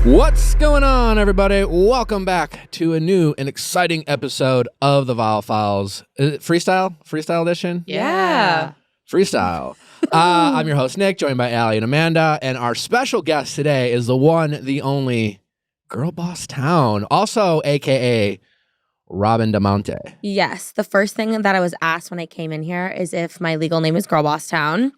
What's going on, everybody? Welcome back to a new and exciting episode of the Viall Files. Is it Freestyle Edition? Yeah. Freestyle. I'm your host, Nick, joined by Allie and Amanda. And our special guest today is the one, the only GirlBossTown, also a.k.a. Robyn DelMonte. Yes. The first thing that I was asked when I came in here is if my legal name is GirlBossTown.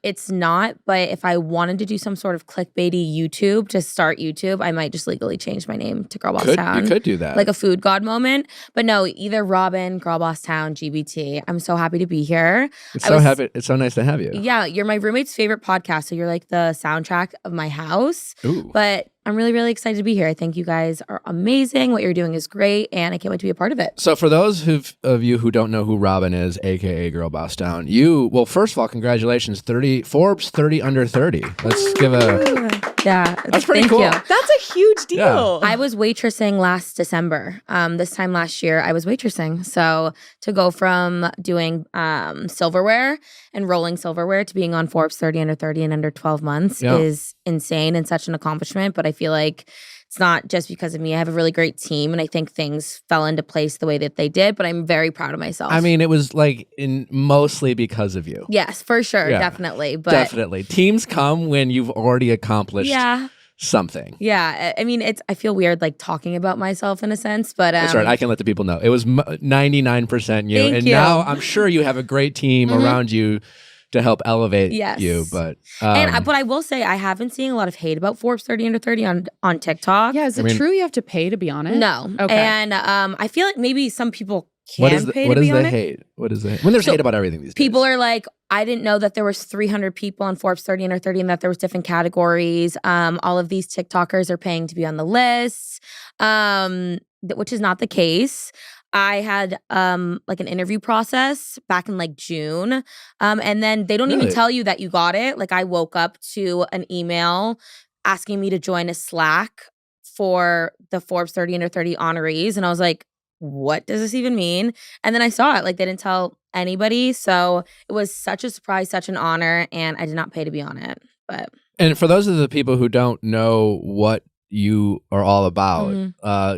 It's not, but if I wanted to do some sort of clickbaity YouTube to start YouTube, I might just legally change my name to GirlBossTown. You could do that. Like a food god moment. But no, either Robyn, GirlBossTown, GBT. I'm so happy to be here. It's so nice to have you. Yeah, you're my roommate's favorite podcast, so you're like the soundtrack of my house. Ooh. But I'm really, really excited to be here. I think you guys are amazing. What you're doing is great, and I can't wait to be a part of it. So for those of you who don't know who Robyn is, a.k.a. GirlBossTown, well, first of all, congratulations, Forbes 30 under 30. Let's give a... Yeah. That's pretty cool. You. That's a huge deal. Yeah. I was waitressing last December. This time last year, I was waitressing. So to go from doing silverware and rolling silverware to being on Forbes 30 under 30 in under 12 months is insane and such an accomplishment. But I feel like it's not just because of me. I have a really great team, and I think things fell into place the way that they did, but I'm very proud of myself. I mean, it was like mostly because of you. Yes, for sure. Yeah. Definitely. But Definitely. Teams come when you've already accomplished something. Yeah. I mean, I feel weird like talking about myself in a sense, but That's right. I can let the people know. It was 99% you. Thank and you. Now I'm sure you have a great team around you to help elevate you. But but I will say I have been seeing a lot of hate about Forbes 30 under 30 on TikTok. Yeah, is it true you have to pay to be on it? No. Okay. And I feel like maybe some people can pay to be on it. Hate? What is the hate? When there's hate about everything these days. People are like, I didn't know that there was 300 people on Forbes 30 under 30 and that there was different categories. All of these TikTokers are paying to be on the list, which is not the case. I had like an interview process back in like June. And then they don't even tell you that you got it. Like I woke up to an email asking me to join a Slack for the Forbes 30 under 30 honorees. And I was like, what does this even mean? And then I saw it. Like they didn't tell anybody. So it was such a surprise, such an honor. And I did not pay to be on it. And for those of the people who don't know what you are all about,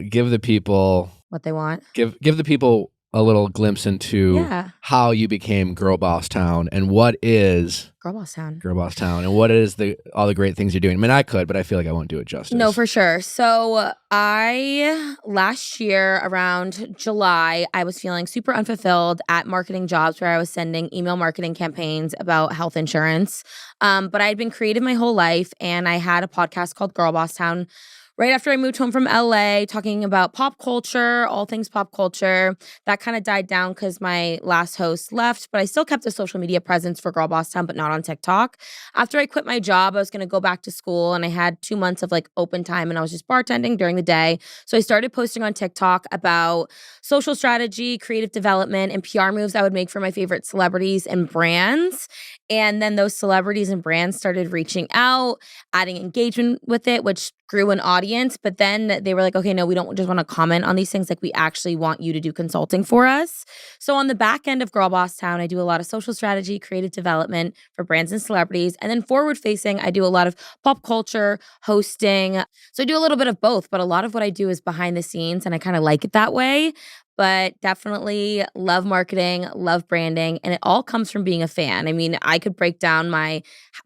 give the people... what they want. Give the people a little glimpse into how you became GirlBossTown and what is GirlBossTown and what is all the great things you're doing. I mean, I could, but I feel like I won't do it justice. No, for sure. So last year around July, I was feeling super unfulfilled at marketing jobs where I was sending email marketing campaigns about health insurance. But I had been creative my whole life, and I had a podcast called GirlBossTown right after I moved home from LA, talking about pop culture, all things pop culture. That kind of died down because my last host left, but I still kept a social media presence for GirlBossTown, but not on TikTok. After I quit my job, I was going to go back to school, and I had 2 months of like open time, and I was just bartending during the day. So I started posting on TikTok about social strategy, creative development, and PR moves I would make for my favorite celebrities and brands. And then those celebrities and brands started reaching out, adding engagement with it, which grew an audience. But then they were like, okay, no, we don't just want to comment on these things. Like, we actually want you to do consulting for us. So on the back end of GirlBossTown, I do a lot of social strategy, creative development for brands and celebrities. And then forward facing, I do a lot of pop culture, hosting. So I do a little bit of both, but a lot of what I do is behind the scenes, and I kind of like it that way. But definitely love marketing, love branding, and it all comes from being a fan. I mean, I could break down my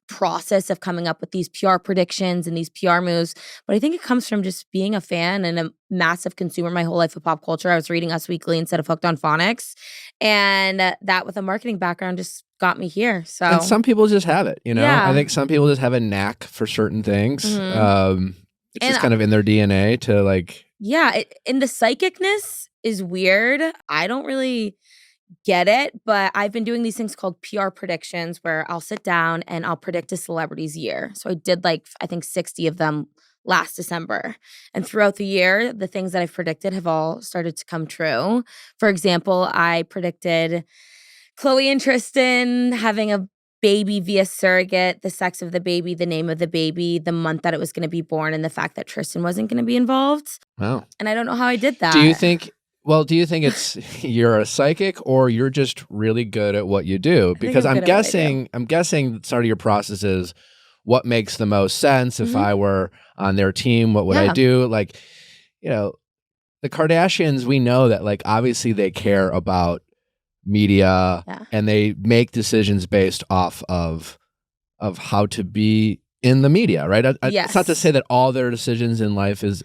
process of coming up with these PR predictions and these PR moves, but I think it comes from just being a fan and a massive consumer my whole life of pop culture. I was reading Us Weekly instead of Hooked on Phonics, and that with a marketing background just got me here. So, and some people just have it, you know? Yeah. I think some people just have a knack for certain things. It's just kind of in their DNA to like... Yeah, and the psychicness is weird. I don't really get it, but I've been doing these things called PR predictions where I'll sit down and I'll predict a celebrity's year. So I did like, I think 60 of them last December. And throughout the year, the things that I've predicted have all started to come true. For example, I predicted Chloe and Tristan having a baby via surrogate, the sex of the baby, the name of the baby, the month that it was going to be born, and the fact that Tristan wasn't going to be involved. Wow. And I don't know how I did that. Do you think it's you're a psychic or you're just really good at what you do? Because I'm guessing part of your process is what makes the most sense. If I were on their team, what would I do? Like, you know, the Kardashians, we know that like obviously they care about media and they make decisions based off of how to be in the media, right? It's not to say that all their decisions in life is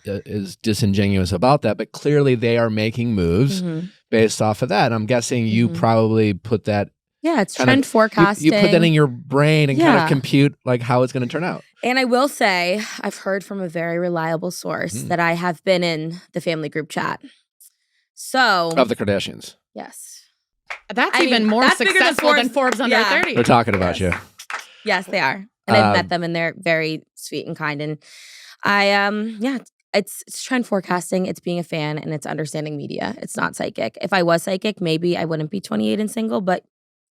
disingenuous about that, but clearly they are making moves based off of that. And I'm guessing you probably put that. Yeah, it's trend forecasting. You put that in your brain and kind of compute like how it's going to turn out. And I will say, I've heard from a very reliable source that I have been in the family group chat. So of the Kardashians. Yes. That's more successful than Forbes Under 30. They're talking about you. Yes, they are. And I've met them and they're very sweet and kind. And it's trend forecasting, it's being a fan, and it's understanding media. It's not psychic. If I was psychic, maybe I wouldn't be 28 and single, but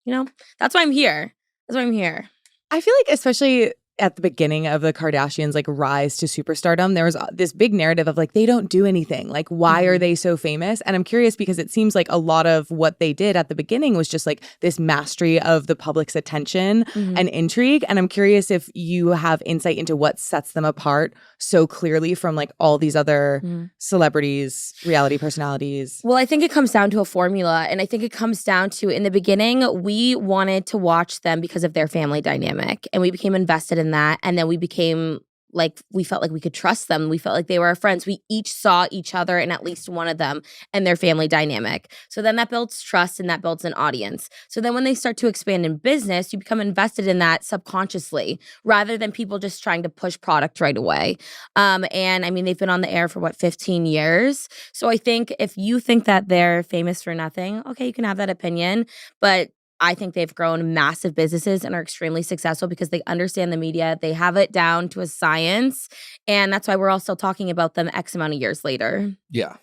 you know, that's why I'm here. I feel like especially at the beginning of the Kardashians' like rise to superstardom, there was this big narrative of like, they don't do anything. Like, why are they so famous? And I'm curious because it seems like a lot of what they did at the beginning was just like this mastery of the public's attention and intrigue. And I'm curious if you have insight into what sets them apart so clearly from like all these other celebrities, reality personalities. Well, I think it comes down to a formula. And I think it comes down to, in the beginning, we wanted to watch them because of their family dynamic. And we became invested in that. And then we became like, we felt like we could trust them. We felt like they were our friends. We each saw each other and at least one of them and their family dynamic. So then that builds trust and that builds an audience. So then when they start to expand in business, you become invested in that subconsciously rather than people just trying to push product right away. And I mean, they've been on the air for 15 years. So I think if you think that they're famous for nothing, okay, you can have that opinion. But I think they've grown massive businesses and are extremely successful because they understand the media. They have it down to a science. And that's why we're all still talking about them X amount of years later. Yeah.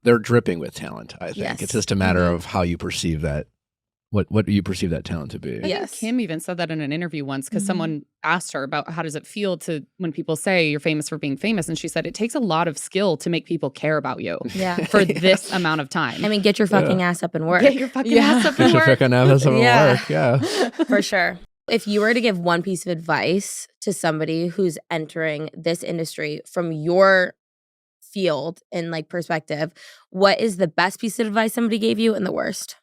They're dripping with talent, I think. Yes. It's just a matter of how you perceive that. What do you perceive that talent to be? I think Kim even said that in an interview once because someone asked her about how does it feel to when people say you're famous for being famous, and she said it takes a lot of skill to make people care about you for this amount of time. I mean, get your fucking ass up and work. Get your fucking ass up and work. Get your fucking ass up and work. Yeah, for sure. If you were to give one piece of advice to somebody who's entering this industry from your field and like perspective, what is the best piece of advice somebody gave you and the worst?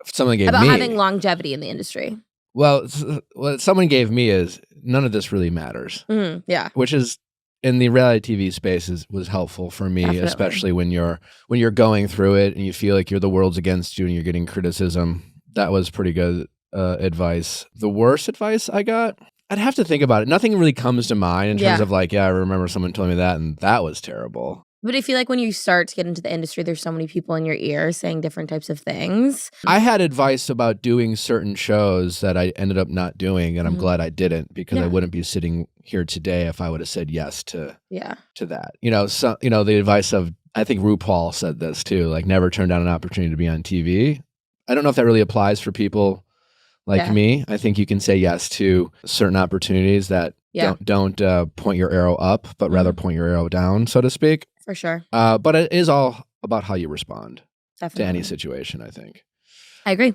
Someone gave about me having longevity in the industry. Well, what someone gave me is none of this really matters. Yeah, which is in the reality TV space was helpful for me, definitely. Especially when you're going through it and you feel like the world's against you and you're getting criticism. That was pretty good advice. The worst advice I got, I'd have to think about it. Nothing really comes to mind in terms of like, I remember someone telling me that and that was terrible. But I feel like when you start to get into the industry, there's so many people in your ear saying different types of things. I had advice about doing certain shows that I ended up not doing, and I'm glad I didn't because I wouldn't be sitting here today if I would have said yes to that. The advice of, I think RuPaul said this too, like never turn down an opportunity to be on TV. I don't know if that really applies for people like me. I think you can say yes to certain opportunities that don't point your arrow up, but rather point your arrow down, so to speak. For sure. But it is all about how you respond Definitely. to any situation, I think. I agree.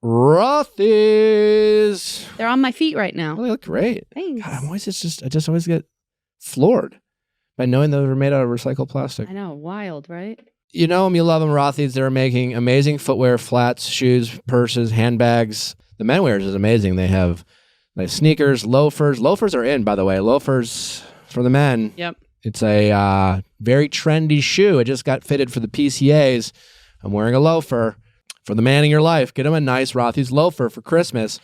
Rothies. They're on my feet right now. Oh, they look great. Thanks. God, I just always get floored by knowing that they're made out of recycled plastic. I know. Wild, right? You know them, you love them, Rothies. They're making amazing footwear, flats, shoes, purses, handbags. The men wears is amazing. They have sneakers, loafers. Loafers are in, by the way. Loafers for the men. Yep. It's a very trendy shoe. It just got fitted for the PCAs. I'm wearing a loafer. For the man in your life, get him a nice Rothy's loafer for Christmas.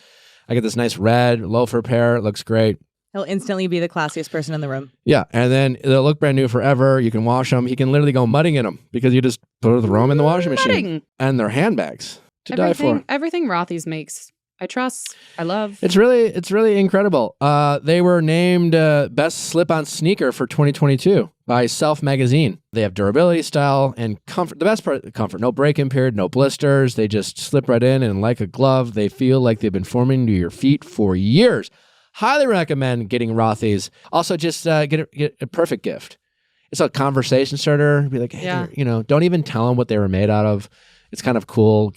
I get this nice red loafer pair. It looks great. He'll instantly be the classiest person in the room. Yeah, and then they'll look brand new forever. You can wash them. He can literally go mudding in them because you just throw them in the washing machine. And they're handbags to die for. Everything Rothy's makes, I trust, I love. It's really incredible. They were named best slip-on sneaker for 2022 by Self Magazine. They have durability, style, and comfort. The best part, comfort. No break-in period, no blisters. They just slip right in, and like a glove, they feel like they've been forming to your feet for years. Highly recommend getting Rothy's. Also, just get a perfect gift. It's a conversation starter. Be like, hey, don't even tell them what they were made out of. It's kind of cool.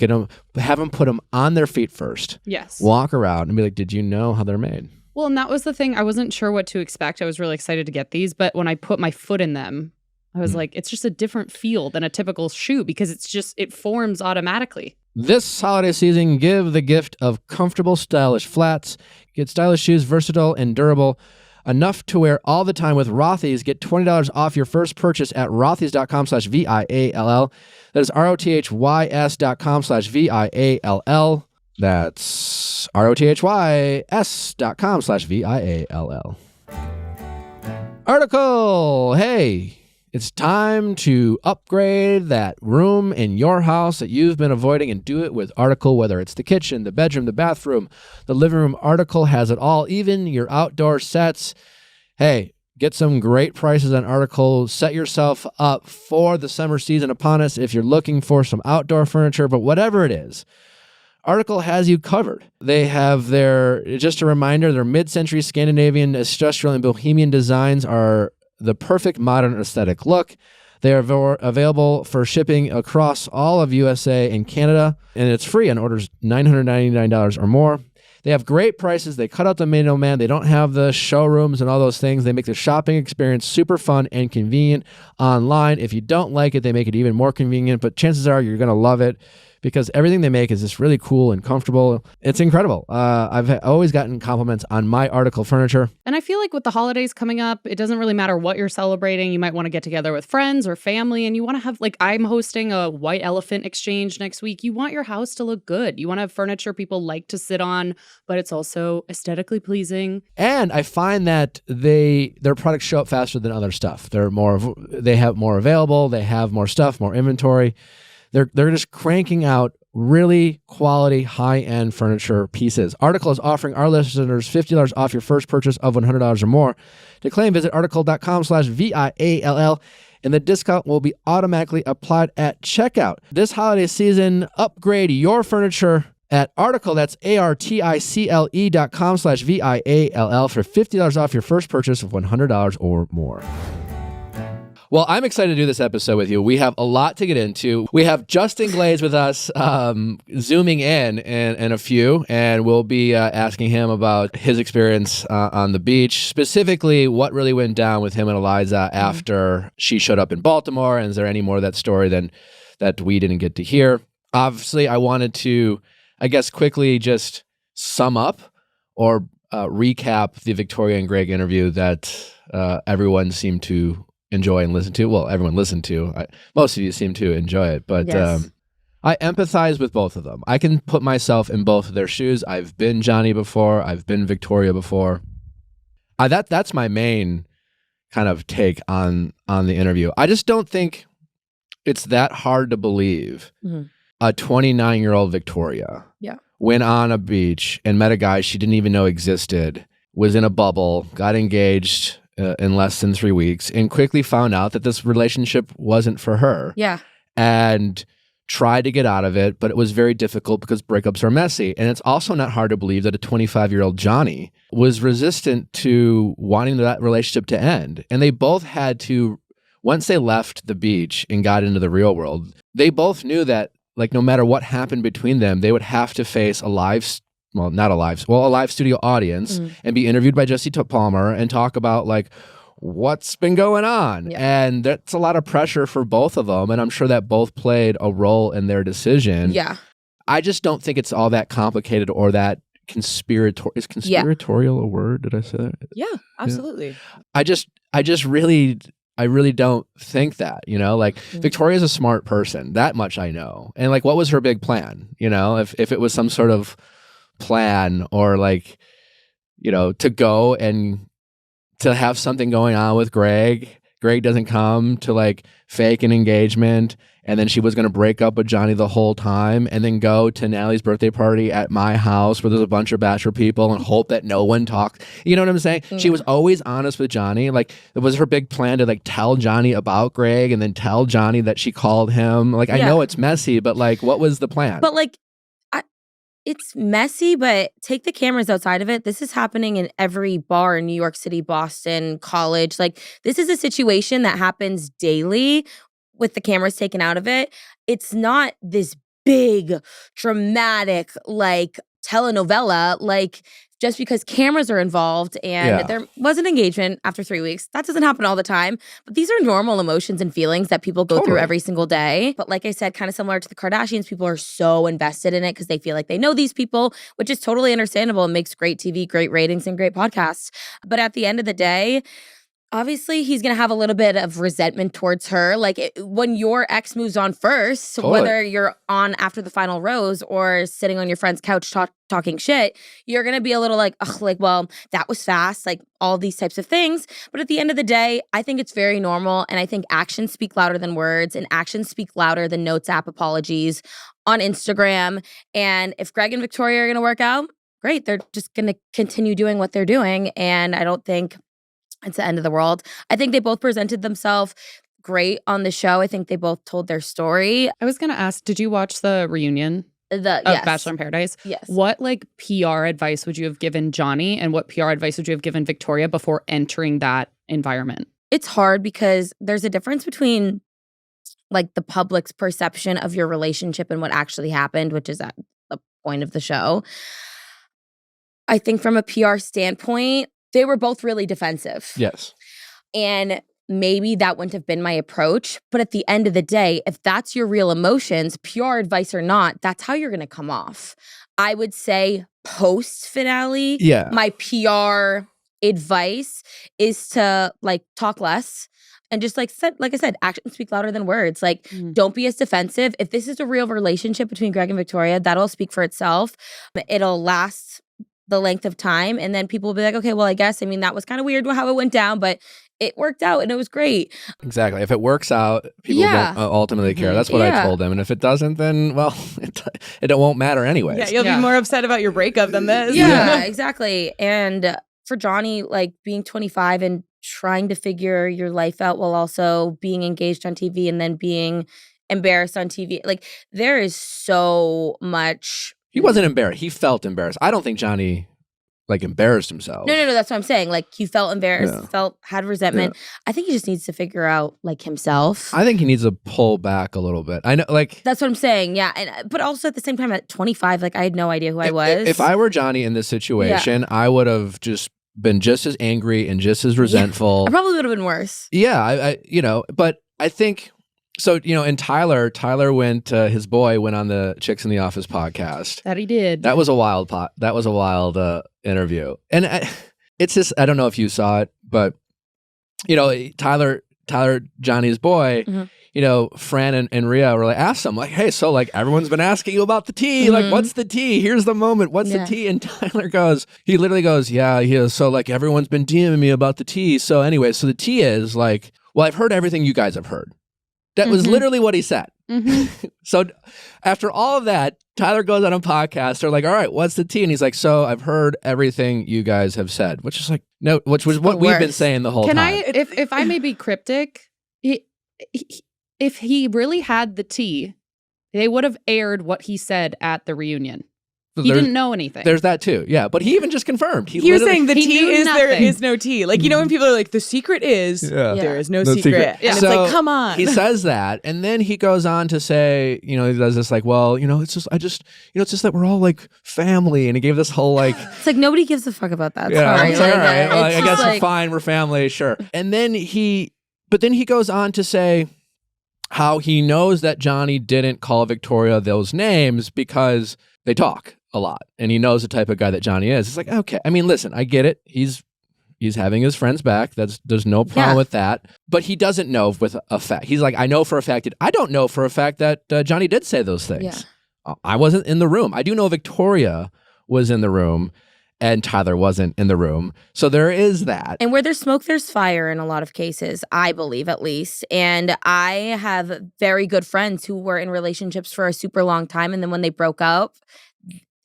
Have them put them on their feet first. Yes. Walk around and be like, did you know how they're made? Well, and that was the thing. I wasn't sure what to expect. I was really excited to get these, but when I put my foot in them, I was like, it's just a different feel than a typical shoe because it forms automatically. This holiday season, give the gift of comfortable, stylish flats. Get stylish shoes, versatile and durable, enough to wear all the time with Rothy's. Get $20 off your first purchase at rothys.com/VIALL. That is ROTHYS.com/VIALL. That's ROTHYS.com/VIALL. Article. Hey, it's time to upgrade that room in your house that you've been avoiding and do it with Article, whether it's the kitchen, the bedroom, the bathroom, the living room. Article has it all, even your outdoor sets. Hey, get some great prices on Article. Set yourself up for the summer season upon us if you're looking for some outdoor furniture, but whatever it is, Article has you covered. They have just a reminder, their mid-century Scandinavian, industrial, and bohemian designs are the perfect modern aesthetic look. They are available for shipping across all of USA and Canada, and it's free on orders $999 or more. They have great prices. They cut out the middleman. They don't have the showrooms and all those things. They make the shopping experience super fun and convenient online. If you don't like it, they make it even more convenient, but chances are you're going to love it, because everything they make is just really cool and comfortable. It's incredible. I've always gotten compliments on my Article furniture. And I feel like with the holidays coming up, it doesn't really matter what you're celebrating. You might want to get together with friends or family, and you want to have, like, I'm hosting a white elephant exchange next week. You want your house to look good. You want to have furniture people like to sit on, but it's also aesthetically pleasing. And I find that their products show up faster than other stuff. They have more available. They have more stuff, more inventory. They're just cranking out really quality, high-end furniture pieces. Article is offering our listeners $50 off your first purchase of $100 or more. To claim, visit article.com/VIALL, and the discount will be automatically applied at checkout. This holiday season, upgrade your furniture at Article. That's ARTICLE.com/VIALL for $50 off your first purchase of $100 or more. Well, I'm excited to do this episode with you. We have a lot to get into. We have Justin Glaze with us, zooming in a few, and we'll be asking him about his experience on the beach, specifically what really went down with him and Eliza after she showed up in Baltimore, and is there any more of that story that we didn't get to hear? Obviously, I wanted to, I guess, quickly just sum up or recap the Victoria and Greg interview that everyone seemed to enjoy and listen to. Well, everyone listened to. Most of you seem to enjoy it, but yes. I empathize with both of them. I can put myself in both of their shoes. I've been Johnny before. I've been Victoria before. That's my main kind of take on the interview. I just don't think it's that hard to believe a 29-year-old Victoria went on a beach and met a guy she didn't even know existed, was in a bubble, got engaged in less than 3 weeks, and quickly found out that this relationship wasn't for her. Yeah. And tried to get out of it, but it was very difficult because breakups are messy. And it's also not hard to believe that a 25-year-old Johnny was resistant to wanting that relationship to end. And they both had to, once they left the beach and got into the real world, they both knew that, like, no matter what happened between them, they would have to face a live studio audience and be interviewed by Jesse Palmer and talk about, like, what's been going on. Yeah. And that's a lot of pressure for both of them. And I'm sure that both played a role in their decision. Yeah. I just don't think it's all that complicated or that conspiratorial. Is conspiratorial a word? Did I say that? Yeah, absolutely. Yeah. I really don't think that, like, Victoria's a smart person. That much I know. And, like, what was her big plan? If it was some sort of plan or, like, to go and to have something going on with Greg doesn't come, to, like, fake an engagement, and then she was going to break up with Johnny the whole time and then go to Natalie's birthday party at my house where there's a bunch of Bachelor people and hope that no one talks. You know what I'm saying? She was always honest with Johnny. Like, it was her big plan to, like, tell Johnny about Greg and then tell Johnny that she called him. Like, I know it's messy, but, like, what was the plan? But, like, it's messy, but take the cameras outside of it. This is happening in every bar in New York City, Boston, college. Like, this is a situation that happens daily with the cameras taken out of it. It's not this big, dramatic, like, telenovela. Like, just because cameras are involved and there was an engagement after 3 weeks. That doesn't happen all the time. But these are normal emotions and feelings that people go through every single day. But like I said, kind of similar to the Kardashians, people are so invested in it because they feel like they know these people, which is totally understandable and makes great TV, great ratings, and great podcasts. But at the end of the day, obviously, he's going to have a little bit of resentment towards her. Like when your ex moves on first, whether you're on after the final rose or sitting on your friend's couch talking shit, you're going to be a little like, ugh, like, well, that was fast, like all these types of things. But at the end of the day, I think it's very normal. And I think actions speak louder than words, and actions speak louder than Notes app apologies on Instagram. And if Greg and Victoria are going to work out, great. They're just going to continue doing what they're doing. And I don't think it's the end of the world. I think they both presented themselves great on the show. I think they both told their story. I was going to ask, did you watch the reunion of yes. Bachelor in Paradise? Yes. What like PR advice would you have given Johnny, and what PR advice would you have given Victoria before entering that environment? It's hard because there's a difference between like the public's perception of your relationship and what actually happened, which is at the point of the show. I think from a PR standpoint, they were both really defensive. Yes. And maybe that wouldn't have been my approach. But at the end of the day, if that's your real emotions, PR advice or not, that's how you're going to come off. I would say post-finale, my PR advice is to like talk less. And just like I said, actions speak louder than words. Like, don't be as defensive. If this is a real relationship between Greg and Victoria, that'll speak for itself. It'll last the length of time, and then people will be like, okay, well, I guess, I mean, that was kind of weird how it went down, but it worked out and it was great. Exactly. If it works out, people won't ultimately care. That's what I told them. And if it doesn't, then, well, it won't matter anyways. Yeah, you'll be more upset about your breakup than this. Yeah, exactly. And for Johnny, like being 25 and trying to figure your life out while also being engaged on TV and then being embarrassed on TV, like there is so much. He wasn't embarrassed. He felt embarrassed. I don't think Johnny like embarrassed himself. No, that's what I'm saying. Like he felt embarrassed, had resentment. I think he just needs to figure out like himself. I think he needs to pull back a little bit. I know, like that's what I'm saying. Yeah, and but also at the same time, at 25, like I had no idea who I was. If I were Johnny in this situation, I would have just been just as angry and just as resentful. I probably would have been worse. Yeah, I but I think. So, and Tyler went, his boy went on the Chicks in the Office podcast. That he did. That was a wild interview. And it's just, I don't know if you saw it, but, Tyler, Johnny's boy, Fran and Rhea were like, asked him like, hey, so like everyone's been asking you about the tea. Like, what's the tea? Here's the moment. What's the tea? And Tyler he literally goes, yeah. So like everyone's been DMing me about the tea. So anyway, so the tea is like, well, I've heard everything you guys have heard. That was literally what he said. So after all of that, Tyler goes on a podcast. They're like, all right, what's the tea? And he's like, so I've heard everything you guys have said, which is like, no, which was what we've been saying the whole time. If I may be cryptic, if he really had the tea, they would have aired what he said at the reunion. He didn't know anything. There's that too. Yeah. But he even just confirmed. He was saying the tea is there is no tea. Like, when people are like, the secret is there is no secret. And it's like, come on. He says that. And then he goes on to say, he does this like, well, it's just, it's just that we're all like family. And he gave this whole like. It's like nobody gives a fuck about that. Yeah. Sorry. It's like, all right. Well, I guess we're fine. We're family. Sure. And then he goes on to say how he knows that Johnny didn't call Victoria those names because they talk a lot, and he knows the type of guy that Johnny is. It's like, okay, I mean, listen, I get it. He's having his friends back. There's no problem with that. But he doesn't know with a fact. He's like, I know for a fact I don't know for a fact that Johnny did say those things. Yeah. I wasn't in the room. I do know Victoria was in the room, and Tyler wasn't in the room. So there is that. And where there's smoke, there's fire in a lot of cases, I believe at least. And I have very good friends who were in relationships for a super long time, and then when they broke up,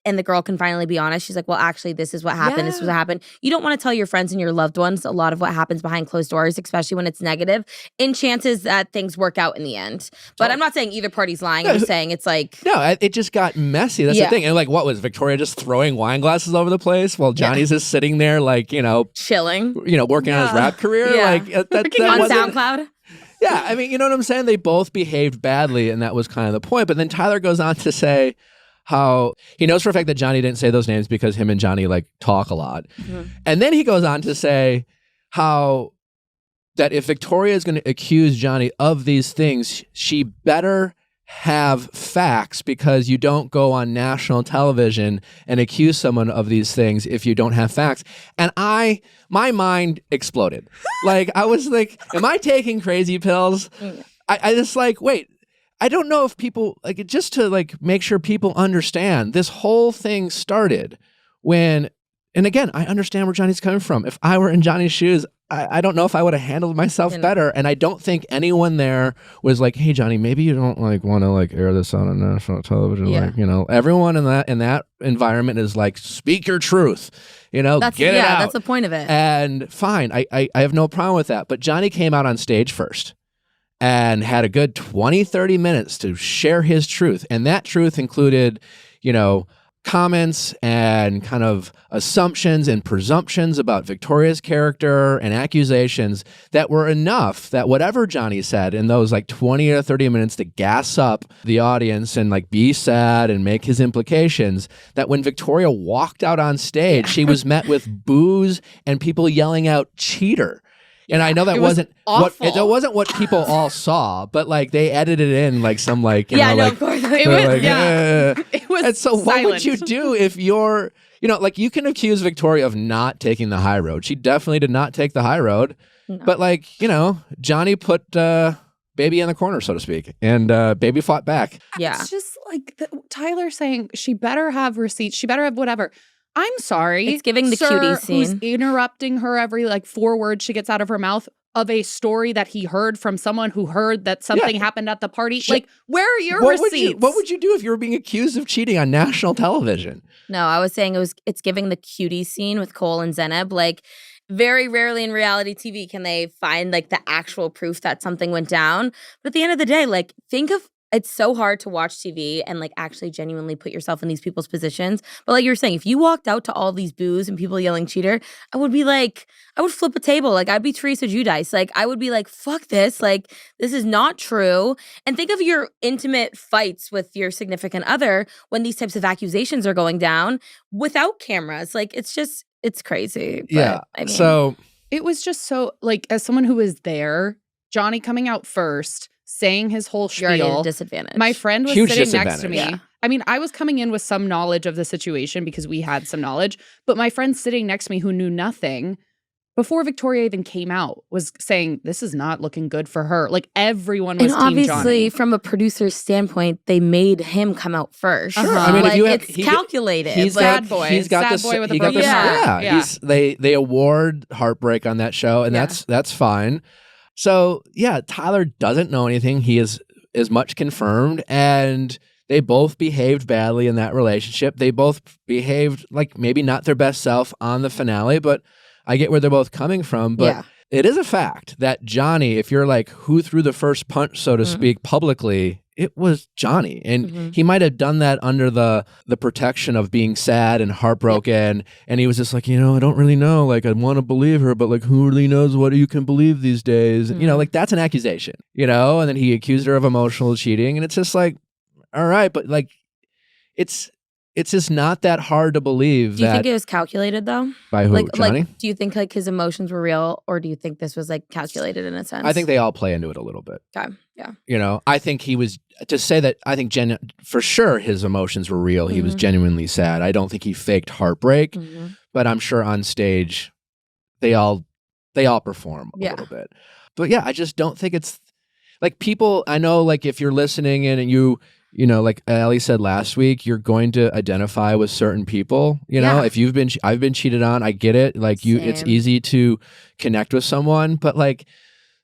and the girl can finally be honest. She's like, well, actually, this is what happened. This is what happened. You don't want to tell your friends and your loved ones a lot of what happens behind closed doors, especially when it's negative, in chances that things work out in the end. But I'm not saying either party's lying. I'm saying it's like... No, it just got messy. That's the thing. And like, what was Victoria just throwing wine glasses over the place while Johnny's just sitting there like, chilling, working on his rap career? Yeah. Like that on SoundCloud. Yeah, I mean, you know what I'm saying? They both behaved badly, and that was kind of the point. But then Tyler goes on to say how he knows for a fact that Johnny didn't say those names because him and Johnny like talk a lot. And then he goes on to say how that if Victoria is going to accuse Johnny of these things, she better have facts, because you don't go on national television and accuse someone of these things if you don't have facts. And my mind exploded. Like, I was like, am I taking crazy pills? I just like, wait, I don't know if people, like, just to like make sure people understand, this whole thing started when, and again, I understand where Johnny's coming from. If I were in Johnny's shoes, I don't know if I would have handled myself better. And I don't think anyone there was like, hey, Johnny, maybe you don't like want to like air this on a national television. Yeah. Like, you know, everyone in that environment is like, speak your truth, you know, get it out. That's the point of it. And fine, I have no problem with that. But Johnny came out on stage first and had a good 20, 30 minutes to share his truth. And that truth included, you know, comments and kind of assumptions and presumptions about Victoria's character and accusations that were enough that whatever Johnny said in those like 20 or 30 minutes to gas up the audience and like be sad and make his implications, that when Victoria walked out on stage, she was met with boos and people yelling out cheater. And I know that wasn't what people all saw, but like they edited in like some like, you know, like, of course. It was, like, it was and so silent. what would you do if you're, you know, like you can accuse Victoria of not taking the high road. She definitely did not take the high road. No. But like, you know, Johnny put baby in the corner, so to speak, and baby fought back. Yeah. It's just like Tyler saying she better have receipts. She better have whatever. I'm sorry. It's giving the sir, cutie scene. Who's interrupting her every like 4 words she gets out of her mouth of a story that he heard from someone who heard that something happened at the party. Like, where are your receipts? What would you do if you were being accused of cheating on national television? No, I was saying it's giving the cutie scene with Cole and Zeneb. Like, very rarely in reality TV can they find like the actual proof that something went down. But at the end of the day, like, think of, it's so hard to watch TV and like actually genuinely put yourself in these people's positions. But like you were saying, if you walked out to all these boos and people yelling cheater, I would be like, I would flip a table. Like, I'd be Teresa Giudice. Like, I would be like, fuck this. Like, this is not true. And think of your intimate fights with your significant other when these types of accusations are going down without cameras. Like, it's crazy. But, Yeah. I mean, So It was just so, like, as someone who was there, Johnny coming out first, saying his whole you're already at a spiel. disadvantage. My friend was Huge sitting next to me. disadvantage. Yeah. I mean, I was coming in with some knowledge of the situation because we had some knowledge, but my friend sitting next to me who knew nothing, before Victoria even came out, was saying, this is not looking good for her. Like, everyone was and Team obviously, Johnny. from a producer's standpoint, they made him come out first. Sure. I mean, if like, you have- it's he- calculated. he's like, got Sad boy. he's got Sad this boy with a he got broken this, heart. yeah. They award heartbreak on that show, and Yeah. that's fine. So yeah, Tyler doesn't know anything. He is as much confirmed, and they both behaved badly in that relationship. They both behaved like maybe not their best self on the finale, but I get where they're both coming from. But Yeah. it is a fact that Johnny, if you're like who threw the first punch, so to speak, publicly, it was Johnny. And he might have done that under the protection of being sad and heartbroken. And he was just like, you know, I don't really know. Like, I want to believe her, but like, who really knows what you can believe these days? You know, like, that's an accusation, you know? And then he accused her of emotional cheating. And it's just like, all right, but like, it's just not that hard to believe do you that think it was calculated though? by who, Johnny? Like, do you think like his emotions were real, or do you think this was like calculated in a sense? I think they all play into it a little bit. Okay. Yeah. You know, I think he was, to say that, I think for sure his emotions were real. He was genuinely sad. I don't think he faked heartbreak, but I'm sure on stage they all perform a little bit. But yeah, I just don't think it's like people, I know like if you're listening in and you know, like Allie said last week, you're going to identify with certain people. You know, if I've been cheated on, I get it. Like it's Same. easy to connect with someone, but like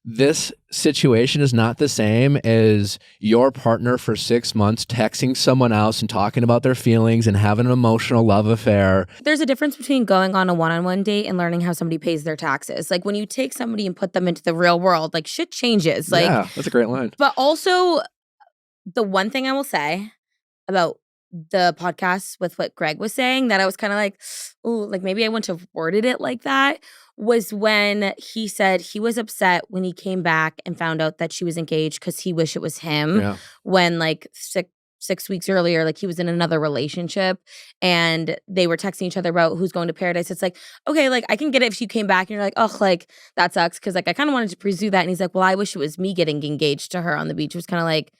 this situation is not the same as your partner for 6 months texting someone else and talking about their feelings and having an emotional love affair. There's a difference between going on a one-on-one date and learning how somebody pays their taxes. Like when you take somebody and put them into the real world, like shit changes. Like, yeah, that's a great line. but also the one thing I will say about the podcast with what Greg was saying that I was kind of like, ooh, like maybe I wouldn't have worded it like that, was when he said he was upset when he came back and found out that she was engaged because he wished it was him. Yeah. When like 6 weeks earlier, like he was in another relationship and they were texting each other about who's going to paradise. It's like, okay, like I can get it if she came back and you're like, oh, like that sucks. Cause like I kind of wanted to pursue that. And he's like, well, I wish it was me getting engaged to her on the beach. It was kind of like,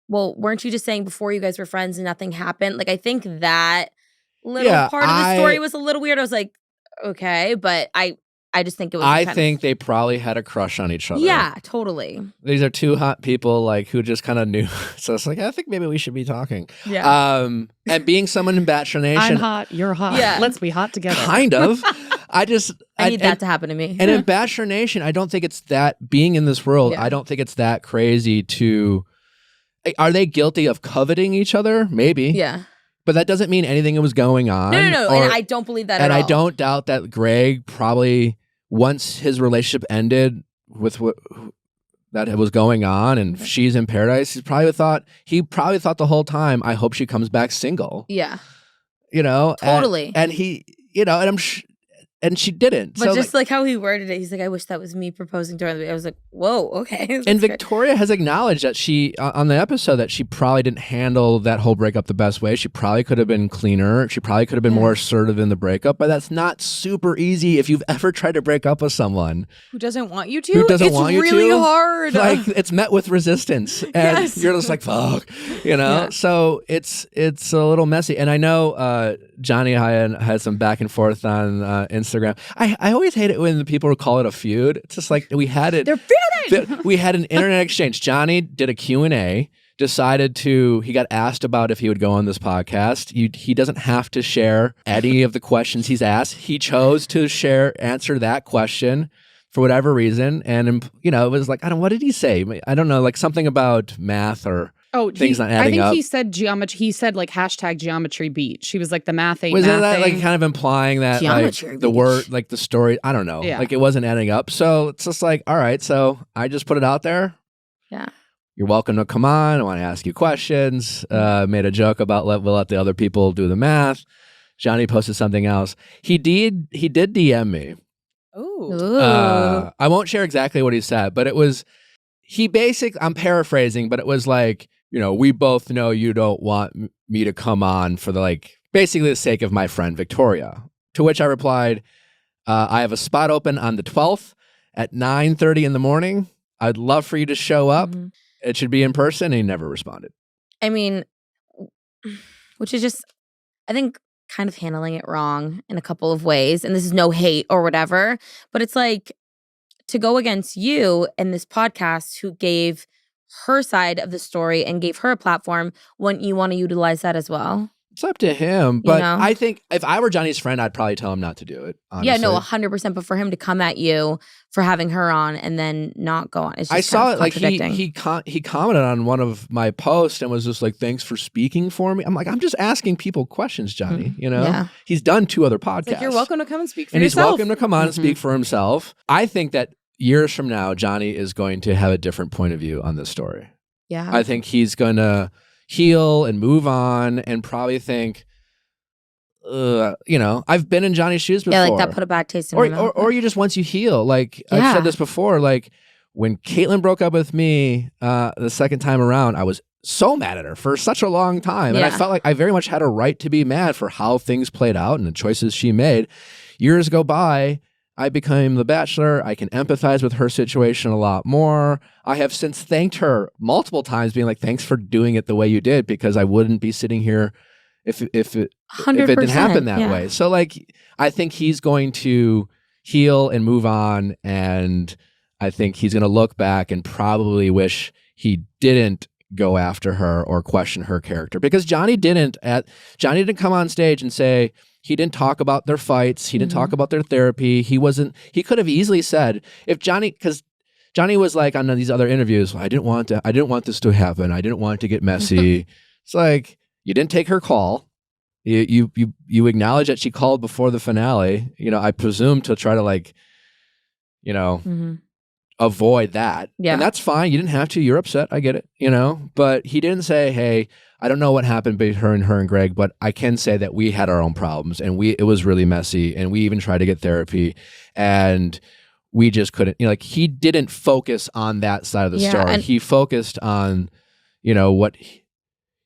well, weren't you just saying before you guys were friends and nothing happened? Like I think that little part of the story was a little weird. I was like, okay, but I just think it was. I think they probably had a crush on each other. Yeah, totally. These are two hot people, like who just kind of knew. So it's like, I think maybe we should be talking. Yeah. And being someone in Bachelor Nation, I'm hot, you're hot. Yeah. Let's be hot together. kind of. I need that to happen to me. And in Bachelor Nation, I don't think it's that being in this world. Yeah. I don't think it's that crazy to. Are they guilty of coveting each other? Maybe. Yeah. But that doesn't mean anything was going on. No. And I don't believe that at all. And I don't doubt that Greg probably, once his relationship ended with what that was going on and she's in paradise, he probably thought the whole time, I hope she comes back single. Yeah. You know? Totally. And he, you know, and she didn't. But so just like how he worded it, he's like, I wish that was me proposing to her. I was like, whoa, okay. And That's Victoria has acknowledged that she, on the episode, that she probably didn't handle that whole breakup the best way. She probably could have been cleaner. She probably could have been more assertive in the breakup, but that's not super easy if you've ever tried to break up with someone. Who doesn't want you to? Who doesn't want you to? It's really hard. Like, it's met with resistance. And you're just like, fuck, you know? Yeah. So it's a little messy. And I know Johnny had some back and forth on Instagram. I always hate it when people call it a feud. It's just like we had it. They're feuding! We had an internet exchange. Johnny did a Q&A, he got asked about if he would go on this podcast. He doesn't have to share any of the questions he's asked. He chose to answer that question for whatever reason. And, you know, it was like, what did he say? I don't know, like something about math or things not adding up. I think he said geometry. He said like hashtag geometry beach. He was like the math ain't Wasn't mathing. that like kind of implying that Geometry like the beach. word, like the story, I don't know. Yeah. Like it wasn't adding up. So it's just like, all right, so I just put it out there. Yeah. You're welcome to come on. I want to ask you questions. Made a joke about we'll let the other people do the math. Johnny posted something else. He did DM me. Ooh. I won't share exactly what he said, but it was, I'm paraphrasing, but it was like, you know, we both know you don't want me to come on for basically the sake of my friend Victoria. To which I replied, I have a spot open on the 12th at 9:30 in the morning. I'd love for you to show up. Mm-hmm. It should be in person. And he never responded. I mean, which is just, I think, kind of handling it wrong in a couple of ways. And this is no hate or whatever, but it's like to go against you and this podcast who gave her side of the story and gave her a platform, wouldn't you want to utilize that as well? It's up to him. But know? I think if I were Johnny's friend, I'd probably tell him not to do it. Honestly. Yeah, no, 100%. But for him to come at you for having her on and then not go on, it's just I saw kind it of like contradicting. he commented on one of my posts and was just like, thanks for speaking for me. I'm like, I'm just asking people questions, Johnny. You know, Yeah. He's done 2 other podcasts. It's like you're welcome to come and speak for and yourself. he's welcome to come on and speak for himself. I think that years from now, Johnny is going to have a different point of view on this story. Yeah. I think he's going to heal and move on and probably think, you know, I've been in Johnny's shoes before. Yeah, like that put a bad taste in my mouth. Or you just once you heal. Like I've Yeah. said this before, like when Caitlyn broke up with me the second time around, I was so mad at her for such a long time. And I Yeah. felt like I very much had a right to be mad for how things played out and the choices she made. Years go by, I became the Bachelor. I can empathize with her situation a lot more. I have since thanked her multiple times, being like, thanks for doing it the way you did, because I wouldn't be sitting here if it 100%, didn't happen that yeah. way. So like, I think he's going to heal and move on. And I think he's going to look back and probably wish he didn't go after her or question her character, because Johnny didn't come on stage and say, he didn't talk about their fights. He didn't talk about their therapy. He could have easily said, because Johnny was like on these other interviews, I didn't want this to happen. I didn't want it to get messy. It's like, you didn't take her call. You acknowledge that she called before the finale. You know, I presume to try to like, you know, avoid that. Yeah. And that's fine. You didn't have to. You're upset. I get it, you know, but he didn't say, hey, I don't know what happened between her and Greg, but I can say that we had our own problems and it was really messy, and we even tried to get therapy and we just couldn't, you know, like he didn't focus on that side of the story. He focused on, you know, what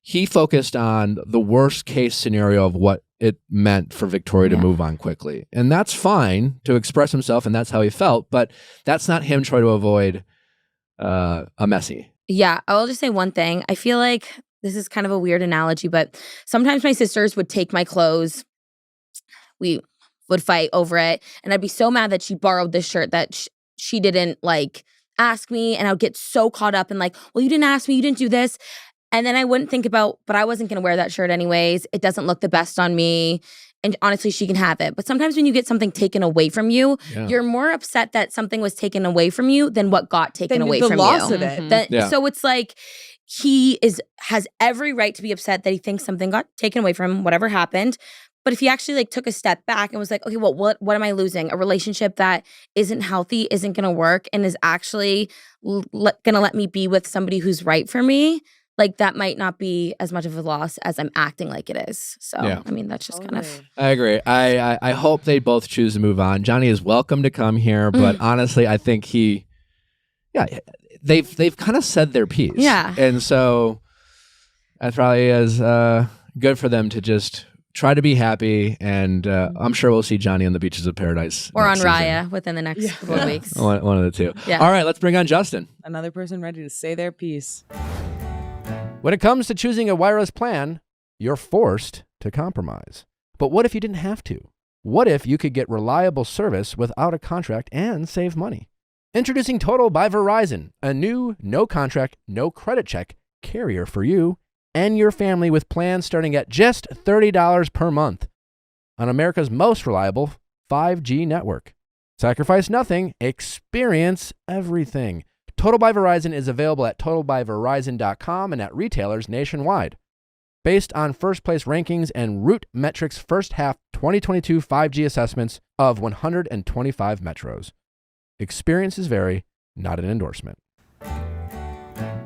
he focused on the worst case scenario of what it meant for Victoria to move on quickly. And that's fine to express himself, and that's how he felt, but that's not him trying to avoid a messy. Yeah, I will just say one thing. I feel like this is kind of a weird analogy, but sometimes my sisters would take my clothes. We would fight over it, and I'd be so mad that she borrowed this shirt that she didn't like ask me, and I would get so caught up in like, well, you didn't ask me, you didn't do this. And then I wouldn't think about, but I wasn't going to wear that shirt anyways. It doesn't look the best on me. And honestly, she can have it. But sometimes when you get something taken away from you, you're more upset that something was taken away from you than what got taken away from you. The loss of it. So it's like he has every right to be upset that he thinks something got taken away from him, whatever happened. But if he actually like took a step back and was like, okay, well, what am I losing? A relationship that isn't healthy, isn't going to work, and is actually going to let me be with somebody who's right for me. Like, that might not be as much of a loss as I'm acting like it is. So, I mean, that's just kind of... I agree. I hope they both choose to move on. Johnny is welcome to come here, but honestly, I think they've kind of said their piece. Yeah. And so, that probably is good for them to just try to be happy, and I'm sure we'll see Johnny on the beaches of paradise. Or on Raya within the next couple of weeks. One of the two. Yeah. All right, let's bring on Justin. Another person ready to say their piece. When it comes to choosing a wireless plan, you're forced to compromise. But what if you didn't have to? What if you could get reliable service without a contract and save money? Introducing Total by Verizon, a new no-contract, no-credit check carrier for you and your family with plans starting at just $30 per month on America's most reliable 5G network. Sacrifice nothing, experience everything. Total by Verizon is available at totalbyverizon.com and at retailers nationwide. Based on first-place rankings and Root Metrics' first half 2022 5G assessments of 125 metros. Experiences vary, not an endorsement.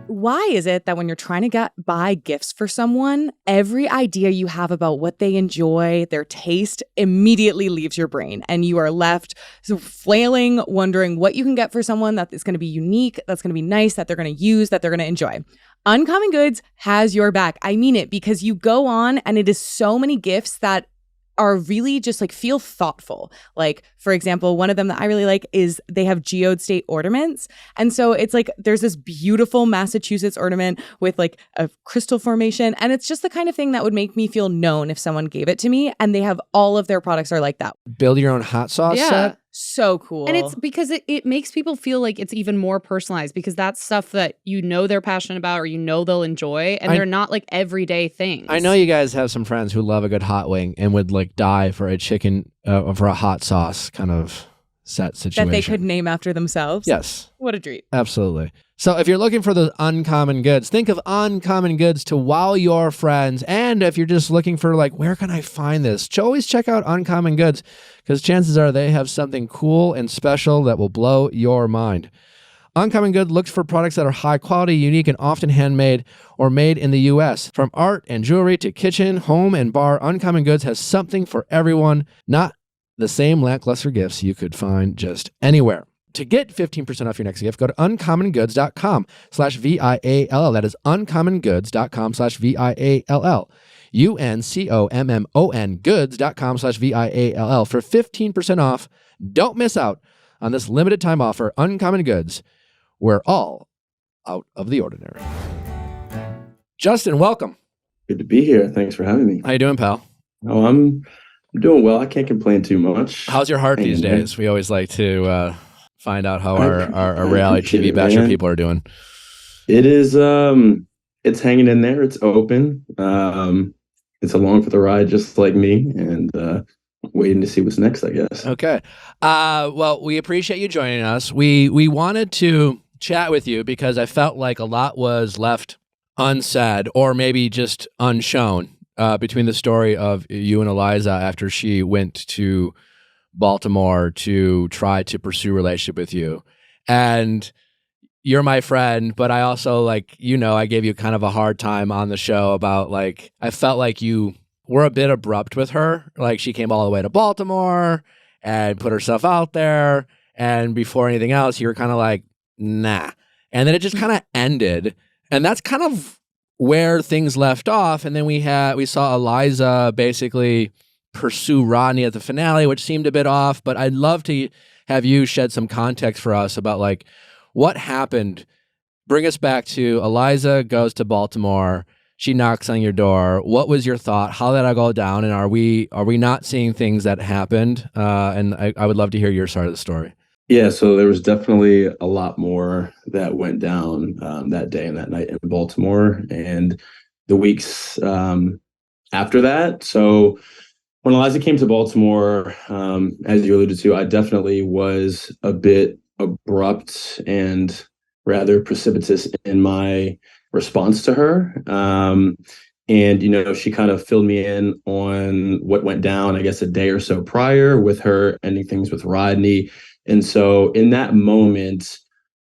Why is it that when you're trying to buy gifts for someone, every idea you have about what they enjoy, their taste, immediately leaves your brain, and you are left flailing, wondering what you can get for someone that is going to be unique, that's going to be nice, that they're going to use, that they're going to enjoy? Uncommon Goods has your back. I mean it, because you go on and it is so many gifts that are really just like feel thoughtful. Like, for example, one of them that I really like is they have geode state ornaments. And so it's like there's this beautiful Massachusetts ornament with like a crystal formation. And it's just the kind of thing that would make me feel known if someone gave it to me. And they have all of their products are like that. Build your own hot sauce set? So cool. And it's because it makes people feel like it's even more personalized, because that's stuff that you know they're passionate about or you know they'll enjoy, and they're not like everyday things. I know you guys have some friends who love a good hot wing and would like die for a chicken, for a hot sauce kind of set situation. That they could name after themselves? Yes. What a treat. Absolutely. So if you're looking for the uncommon goods, think of uncommon goods to wow your friends. And if you're just looking for like, where can I find this? Always check out Uncommon Goods, because chances are they have something cool and special that will blow your mind. Uncommon Goods looks for products that are high quality, unique, and often handmade or made in the U.S. From art and jewelry to kitchen, home, and bar, Uncommon Goods has something for everyone, not the same lackluster gifts you could find just anywhere. To get 15% off your next gift, go to uncommongoods.com/VIALL. That is uncommongoods.com/VIALL. UNCOMMON goods.com/VIALL for 15% off. Don't miss out on this limited time offer. Uncommon Goods. We're all out of the ordinary. Justin, welcome. Good to be here. Thanks for having me. How you doing, pal? Oh, I'm doing well. I can't complain too much. How's your heart these days? We always like to find out how our reality TV Bachelor people are doing. It is, it's hanging in there. It's open. It's along for the ride, just like me, and waiting to see what's next, I guess. Okay. Well, we appreciate you joining us. We wanted to chat with you because I felt like a lot was left unsaid or maybe just unshown between the story of you and Eliza after she went to Baltimore to try to pursue a relationship with you. And you're my friend, but I also, like, I gave you kind of a hard time on the show about, like, I felt like you were a bit abrupt with her. Like, she came all the way to Baltimore and put herself out there. And before anything else, you were kind of like, nah. And then it just kind of ended. And that's kind of where things left off, and then we saw Eliza basically pursue Rodney at the finale, which seemed a bit off. But I'd love to have you shed some context for us about like what happened. Bring us back to Eliza goes to Baltimore. She knocks on your door. What was your thought? How did that go down? And are we not seeing things that happened? And I would love to hear your side of the story. Yeah, so there was definitely a lot more that went down that day and that night in Baltimore and the weeks after that. So when Eliza came to Baltimore, as you alluded to, I definitely was a bit abrupt and rather precipitous in my response to her. And, she kind of filled me in on what went down, I guess, a day or so prior with her ending things with Rodney. And so in that moment,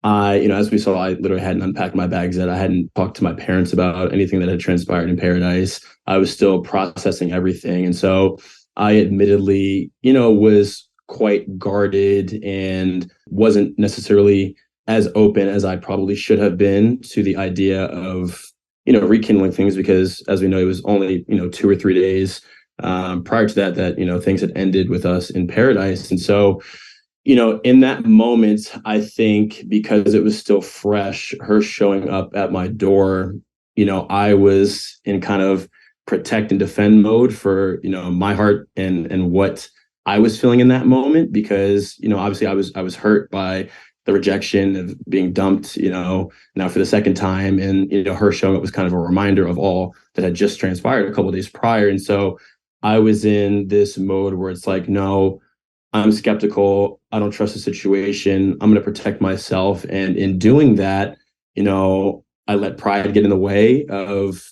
as we saw, I literally hadn't unpacked my bags yet. I hadn't talked to my parents about anything that had transpired in Paradise. I was still processing everything. And so I admittedly, was quite guarded and wasn't necessarily as open as I probably should have been to the idea of, rekindling things, because as we know, it was only, 2 or 3 days prior to that, things had ended with us in Paradise. And so, in that moment, I think because it was still fresh, her showing up at my door, I was in kind of protect and defend mode for, my heart and what I was feeling in that moment, because, obviously I was hurt by the rejection of being dumped, now for the second time. And, her showing up was kind of a reminder of all that had just transpired a couple of days prior. And so I was in this mode where it's like, no, I'm skeptical. I don't trust the situation. I'm going to protect myself. And in doing that, I let pride get in the way of,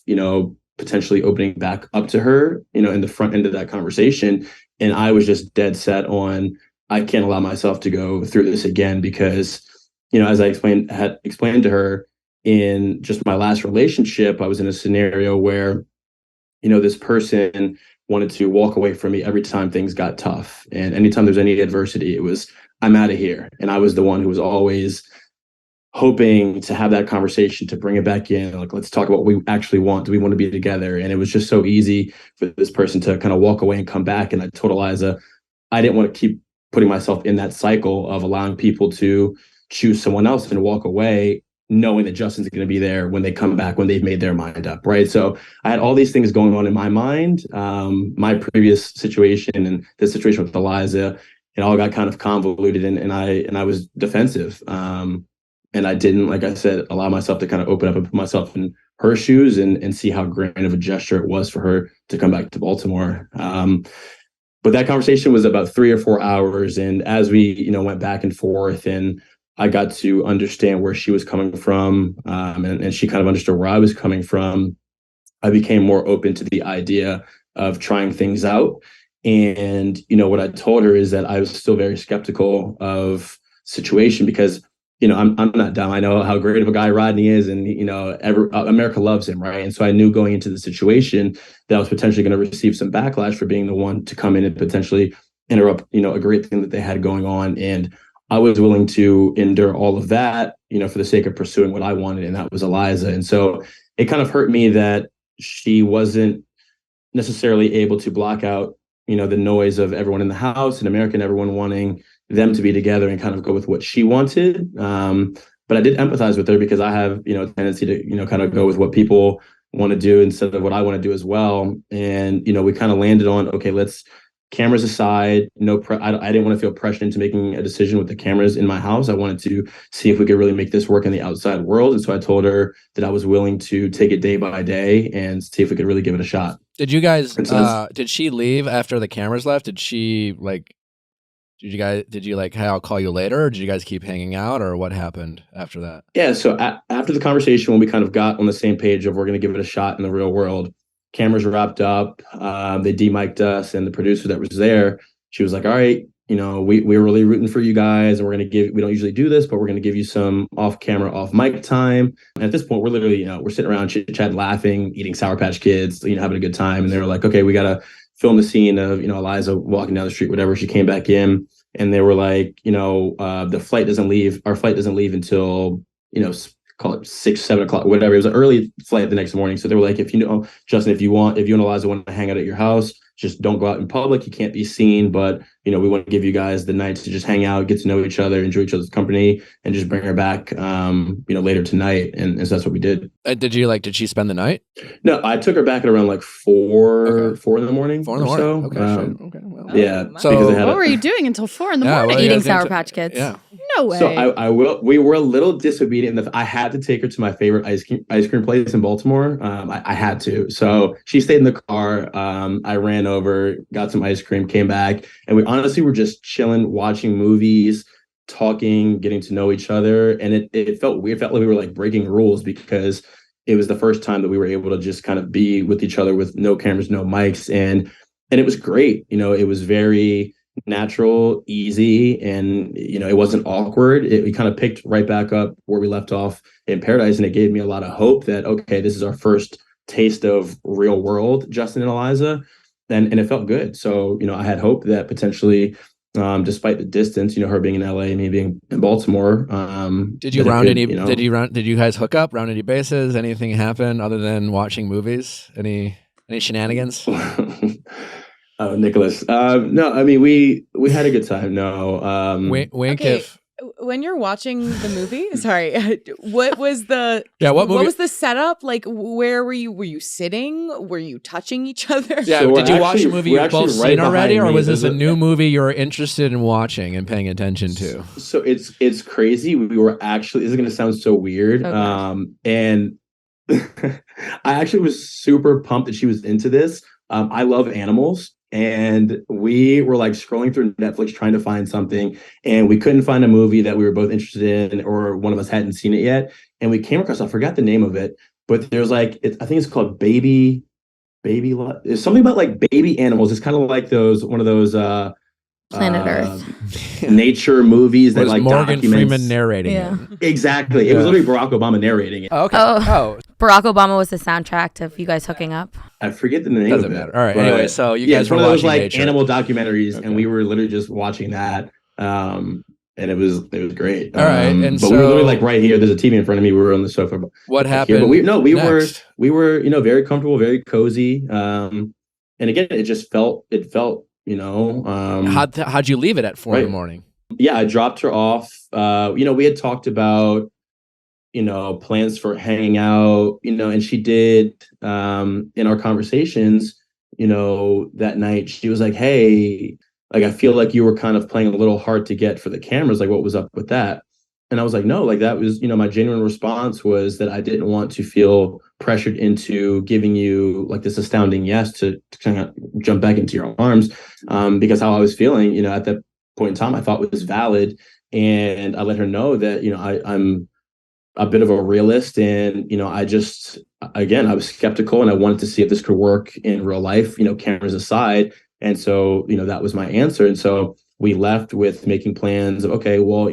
potentially opening back up to her, in the front end of that conversation. And I was just dead set on, I can't allow myself to go through this again, because, as I had explained to her in just my last relationship, I was in a scenario where, this person wanted to walk away from me every time things got tough. And anytime there's any adversity, it was, I'm out of here. And I was the one who was always hoping to have that conversation, to bring it back in. Like, let's talk about what we actually want. Do we want to be together? And it was just so easy for this person to kind of walk away and come back. And I told Eliza, I didn't want to keep putting myself in that cycle of allowing people to choose someone else and walk away, knowing that Justin's going to be there when they come back, when they've made their mind up, right? So I had all these things going on in my mind. My previous situation and the situation with Eliza, it all got kind of convoluted, and I was defensive. And I didn't, like I said, allow myself to kind of open up and put myself in her shoes and see how grand of a gesture it was for her to come back to Baltimore. But that conversation was about 3 or 4 hours. And as we, went back and forth, and I got to understand where she was coming from, and she kind of understood where I was coming from, I became more open to the idea of trying things out. And, what I told her is that I was still very skeptical of situation, because, I'm not dumb. I know how great of a guy Rodney is, and, America loves him, right? And so I knew going into the situation that I was potentially going to receive some backlash for being the one to come in and potentially interrupt, a great thing that they had going on. And I was willing to endure all of that, for the sake of pursuing what I wanted, and that was Eliza. And so it kind of hurt me that she wasn't necessarily able to block out, the noise of everyone in the house and America and everyone wanting them to be together and kind of go with what she wanted. But I did empathize with her, because I have, a tendency to, kind of go with what people want to do instead of what I want to do as well. And, we kind of landed on, okay, let's, cameras aside, I didn't want to feel pressured into making a decision with the cameras in my house. I wanted to see if we could really make this work in the outside world. And so I told her that I was willing to take it day by day and see if we could really give it a shot. Did you guys, did she leave after the cameras left? Did you hey, I'll call you later? Or did you guys keep hanging out, or what happened after that? Yeah. So after the conversation, when we kind of got on the same page of we're going to give it a shot in the real world, cameras wrapped up, they demiked us, and the producer that was there, she was like, all right, we're really rooting for you guys, and we don't usually do this, but we're going to give you some off camera, off mic time. And at this point, we're literally, we're sitting around chit-chatting, laughing, eating Sour Patch Kids, having a good time. And they were like, okay, we got to film the scene of, Eliza walking down the street, whatever. She came back in, and they were like, our flight doesn't leave until, call it 6, 7 o'clock, whatever. It was an early flight the next morning. So they were like, if Justin, if you and Eliza want to hang out at your house, just don't go out in public. You can't be seen, but we want to give you guys the night to just hang out, get to know each other, enjoy each other's company, and just bring her back, later tonight. And so that's what we did. Did she spend the night? No, I took her back at around like 4 in the morning. 4 in the morning. So. Okay, sure. Okay. Well. Yeah. So what were you doing until 4 in the morning? what are you Eating guys Sour into? Patch Kids. Yeah. No way. So we were a little disobedient. I had to take her to my favorite ice cream place in Baltimore. I had to. So she stayed in the car. I ran over, got some ice cream, came back, and we honestly were just chilling, watching movies, talking, getting to know each other. And it felt weird. It felt like we were like breaking rules because it was the first time that we were able to just kind of be with each other with no cameras, no mics. And it was great. It was very natural, easy, and it wasn't awkward. We kind of picked right back up where we left off in Paradise, and it gave me a lot of hope that, okay, this is our first taste of real world Justin and Eliza, and it felt good. So I had hope that potentially, despite the distance, her being in LA and me being in Baltimore, did you guys hook up, round any bases? Anything happen other than watching movies? Any shenanigans? Oh, Nicholas. No, I mean, we had a good time. No. Wink Okay. if... When you're watching the movie, sorry, what was the what movie? What was the setup? Like, where were you? Were you sitting? Were you touching each other? Yeah, So did you watch a movie you've both right seen already, or behind me. was this a new movie you were interested in watching and paying attention to? So it's crazy. We were actually, this is going to sound so weird. Okay. And I actually was super pumped that she was into this. I love animals. And we were like scrolling through Netflix trying to find something, and we couldn't find a movie that we were both interested in, or one of us hadn't seen it yet. And we came across, I forgot the name of it, but there's like, I think it's called Baby. It's something about like baby animals. It's kind of like one of those Planet Earth nature movies that Was like Morgan documents. Freeman narrating Yeah. it? Exactly. It was literally Barack Obama narrating it. Oh, okay. Oh. Barack Obama was the soundtrack to you guys hooking up. I forget the name Doesn't of it. matter. All right. but Anyway, so you yeah, guys it's were one of those watching like nature. animal documentaries, Okay. and we were literally just watching that. And it was great. All right, and but we were so- literally like right here. There's a TV in front of me. We were on the sofa. What here. happened? But we next? were very comfortable, very cozy. And again, it felt. How'd you leave it at 4 in the morning? Yeah, I dropped her off. We had talked about, plans for hanging out, and she did, in our conversations, that night, she was like, hey, like, I feel like you were kind of playing a little hard to get for the cameras. Like, what was up with that? And I was like, no, like that was, my genuine response was that I didn't want to feel pressured into giving you like this astounding yes to kind of jump back into your arms, because how I was feeling, at that point in time, I thought was valid. And I let her know that, I'm a bit of a realist, and, I was skeptical, and I wanted to see if this could work in real life, cameras aside. And so, that was my answer. And so we left with making plans of, okay, well,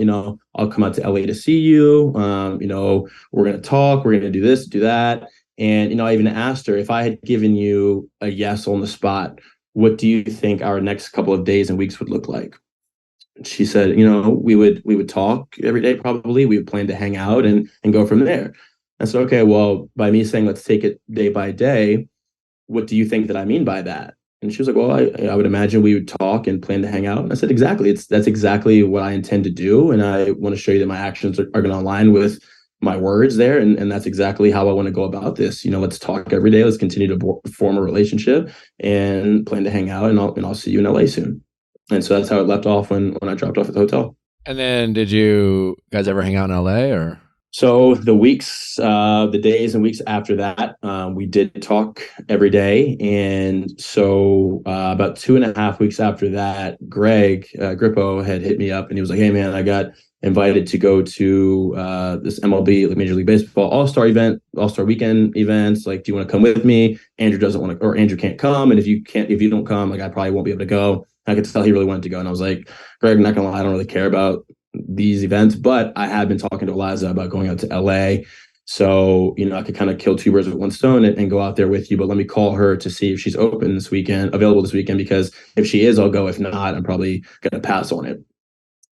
I'll come out to LA to see you. We're going to talk, we're going to do this, do that. And, I even asked her, if I had given you a yes on the spot, what do you think our next couple of days and weeks would look like? She said, we would talk every day, probably. We would plan to hang out and go from there. I said, okay, well, by me saying, let's take it day by day, what do you think that I mean by that? And she was like, well, I would imagine we would talk and plan to hang out. And I said, exactly. That's exactly what I intend to do. And I want to show you that my actions are going to align with my words there. And that's exactly how I want to go about this. Let's talk every day. Let's continue to form a relationship and plan to hang out. And I'll see you in LA soon. And so that's how it left off when I dropped off at the hotel. And then did you guys ever hang out in LA or? So the days and weeks after that, we did talk every day. And so about 2.5 weeks after that, Greg Grippo had hit me up, and he was like, hey, man, I got invited to go to this MLB, like Major League Baseball All-Star Weekend events. Like, do you want to come with me? Andrew doesn't want to, or Andrew can't come. And if you don't come, like, I probably won't be able to go. I could tell he really wanted to go. And I was like, Greg, I'm not going to lie, I don't really care about these events, but I have been talking to Eliza about going out to LA. So, I could kind of kill two birds with one stone and go out there with you. But let me call her to see if she's available this weekend, because if she is, I'll go. If not, I'm probably going to pass on it.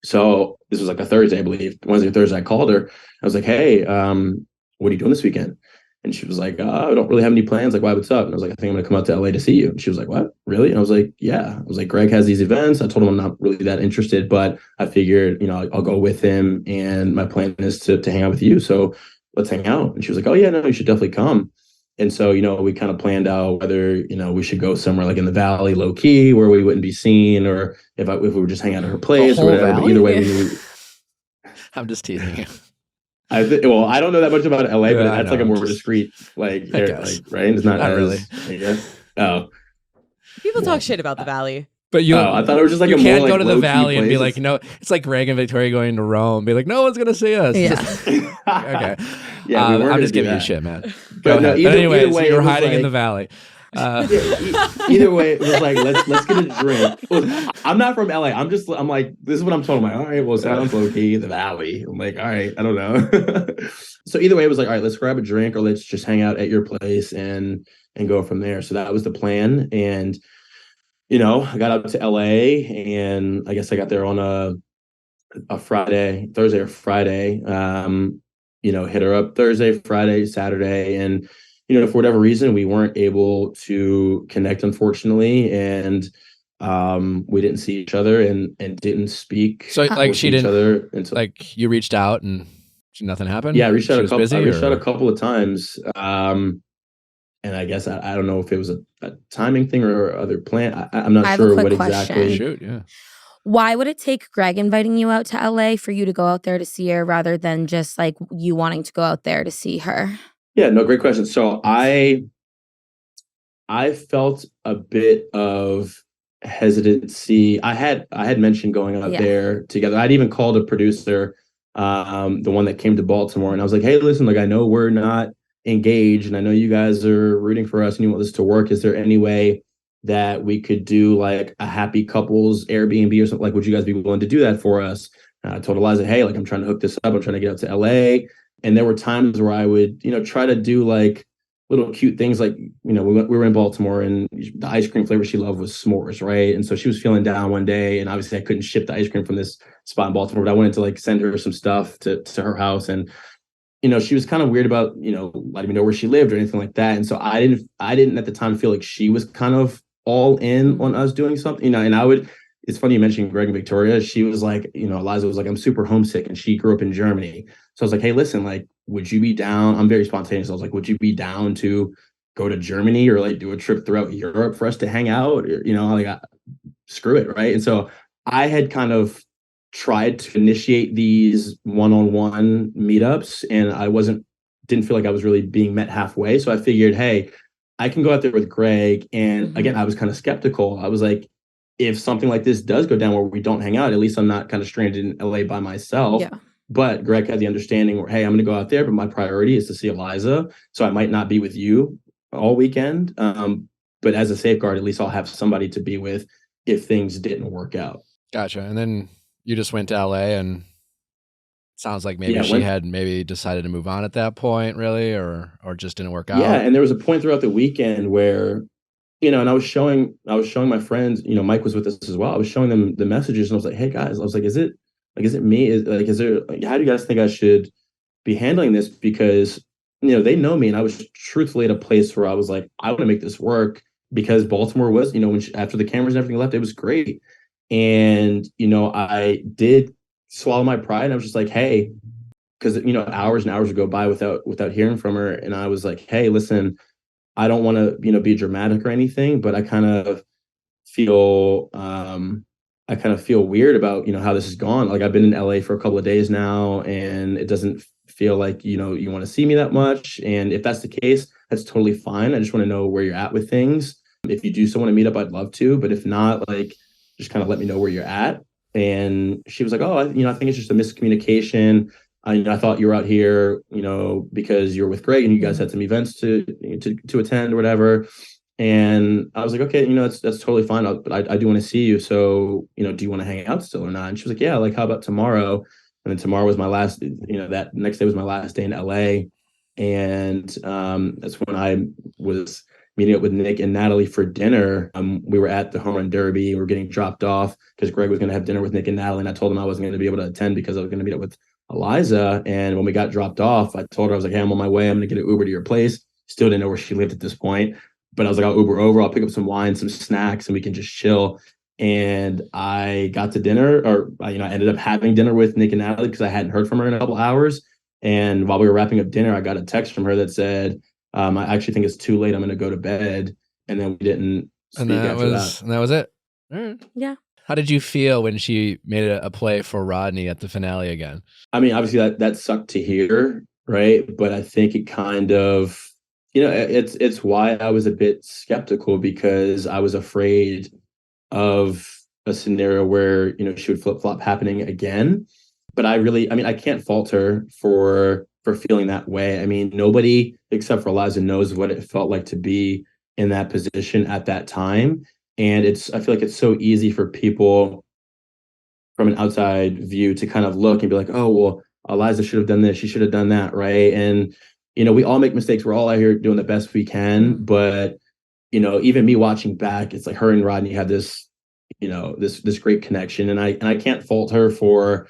So this was like a Thursday, I believe. Wednesday or Thursday, I called her. I was like, hey, what are you doing this weekend? And she was like, I don't really have any plans. Like, why, what's up? And I was like, I think I'm going to come out to LA to see you. And she was like, what? Really? And I was like, yeah. I was like, Greg has these events. I told him I'm not really that interested, but I figured, I'll go with him. And my plan is to hang out with you. So let's hang out. And she was like, oh, yeah, no, you should definitely come. And so, we kind of planned out whether, we should go somewhere like in the Valley, low key, where we wouldn't be seen, or if we were just hanging out at her place or whatever. Valley? But either way, we knew. I'm just teasing you. I don't know that much about LA, but Yeah, that's like a more discreet, right? It's not really. Oh, People talk shit about the Valley. But I thought it was just like you a can't more, go like, to the low-key Valley and be place. like, no, it's like Greg and Victoria going to Rome, be like, no one's gonna see us. Yeah. Okay. Yeah, we weren't I'm gonna just do giving you that. shit, man. Go But ahead. no, But either anyway, way, so it you're was hiding in like- the Valley. Either way, it was like, let's get a drink. I'm not from LA. I'm like, this is what I'm told. I'm like, all right, well, it sounds low key, the Valley. I'm like, all right, I don't know. So either way, it was like, all right, let's grab a drink or let's just hang out at your place and go from there. So that was the plan. And I got up to LA, and I guess I got there on a Thursday or Friday. Hit her up Thursday, Friday, Saturday, and for whatever reason, we weren't able to connect, unfortunately, and we didn't see each other and didn't speak. So like with she each didn't other until, like you reached out and nothing happened? yeah, I reached out She a was couple. busy, I reached out or- a couple of times, and I guess I don't know if it was a timing thing or other plan. I'm not I have a sure quick what question. exactly. Shoot, yeah. Why would it take Greg inviting you out to LA for you to go out there to see her rather than just like you wanting to go out there to see her? Yeah, no, great question. So I felt a bit of hesitancy. I had mentioned going out there together. I'd even called a producer, the one that came to Baltimore, and I was like, hey, listen, like, I know we're not engaged, and I know you guys are rooting for us and you want this to work. Is there any way that we could do like a happy couples Airbnb or something? Like, would you guys be willing to do that for us? I told Eliza, hey, like, I'm trying to hook this up. I'm trying to get out to LA. And there were times where I would, try to do like little cute things. Like, we were in Baltimore, and the ice cream flavor she loved was s'mores, right? And so she was feeling down one day, and obviously I couldn't ship the ice cream from this spot in Baltimore, but I wanted to like send her some stuff to her house. And, she was kind of weird about, letting me know where she lived or anything like that. And so I didn't at the time feel like she was kind of all in on us doing something, and it's funny you mentioned Greg and Victoria. She was like, Eliza was like, I'm super homesick, and she grew up in Germany. So I was like, hey, listen, like, would you be down? I'm very spontaneous. I was like, would you be down to go to Germany or like do a trip throughout Europe for us to hang out? Or, screw it, right? And so I had kind of tried to initiate these one-on-one meetups, and didn't feel like I was really being met halfway. So I figured, hey, I can go out there with Greg. And again, I was kind of skeptical. I was like, if something like this does go down where we don't hang out, at least I'm not kind of stranded in LA by myself. Yeah. But Greg had the understanding where, hey, I'm going to go out there, but my priority is to see Eliza. So I might not be with you all weekend. But as a safeguard, at least I'll have somebody to be with if things didn't work out. Gotcha. And then you just went to LA, and sounds like maybe she had maybe decided to move on at that point, really, or just didn't work out. Yeah, and there was a point throughout the weekend where, and I was showing my friends, Mike was with us as well. I was showing them the messages, and I was like, hey guys, I was like, is it me? How do you guys think I should be handling this? Because, they know me, and I was truthfully at a place where I was like, I want to make this work, because Baltimore was, after the cameras and everything left, it was great. And, I did swallow my pride, and I was just like, hey, because, hours and hours would go by without hearing from her. And I was like, hey, listen, I don't want to, be dramatic or anything, but I kind of feel weird about, how this has gone. Like, I've been in LA for a couple of days now, and it doesn't feel like, you want to see me that much. And if that's the case, that's totally fine. I just want to know where you're at with things. If you do still want to meet up, I'd love to, but if not, like, just kind of let me know where you're at. And she was like, oh, I think it's just a miscommunication. I thought you were out here, because you're with Greg and you guys had some events to attend or whatever. And I was like, okay, that's totally fine. But I do want to see you. So, do you want to hang out still or not? And she was like, yeah, like, how about tomorrow? And then tomorrow was my last, that next day was my last day in LA. And that's when I was meeting up with Nick and Natalie for dinner. We were at the home run derby. We were getting dropped off because Greg was going to have dinner with Nick and Natalie. And I told him I wasn't going to be able to attend because I was going to meet up with Eliza. And when we got dropped off, I told her, I was like, hey, I'm on my way. I'm going to get an Uber to your place. Still didn't know where she lived at this point. But I was like, I'll Uber over. I'll pick up some wine, some snacks, and we can just chill. And I got to dinner, or I ended up having dinner with Nick and Natalie because I hadn't heard from her in a couple hours. And while we were wrapping up dinner, I got a text from her that said, I actually think it's too late. I'm going to go to bed. And then we didn't speak after that. And that was it. All right. Yeah. How did you feel when she made a play for Rodney at the finale again? I mean, obviously that sucked to hear, right? But I think it kind of, it's why I was a bit skeptical, because I was afraid of a scenario where, she would flip-flop happening again. But I can't fault her for feeling that way. I mean, nobody except for Eliza knows what it felt like to be in that position at that time. And I feel like it's so easy for people from an outside view to kind of look and be like, oh, well, Eliza should have done this. She should have done that. Right. And, we all make mistakes. We're all out here doing the best we can. But, even me watching back, it's like her and Rodney had this, this great connection. And I can't fault her for,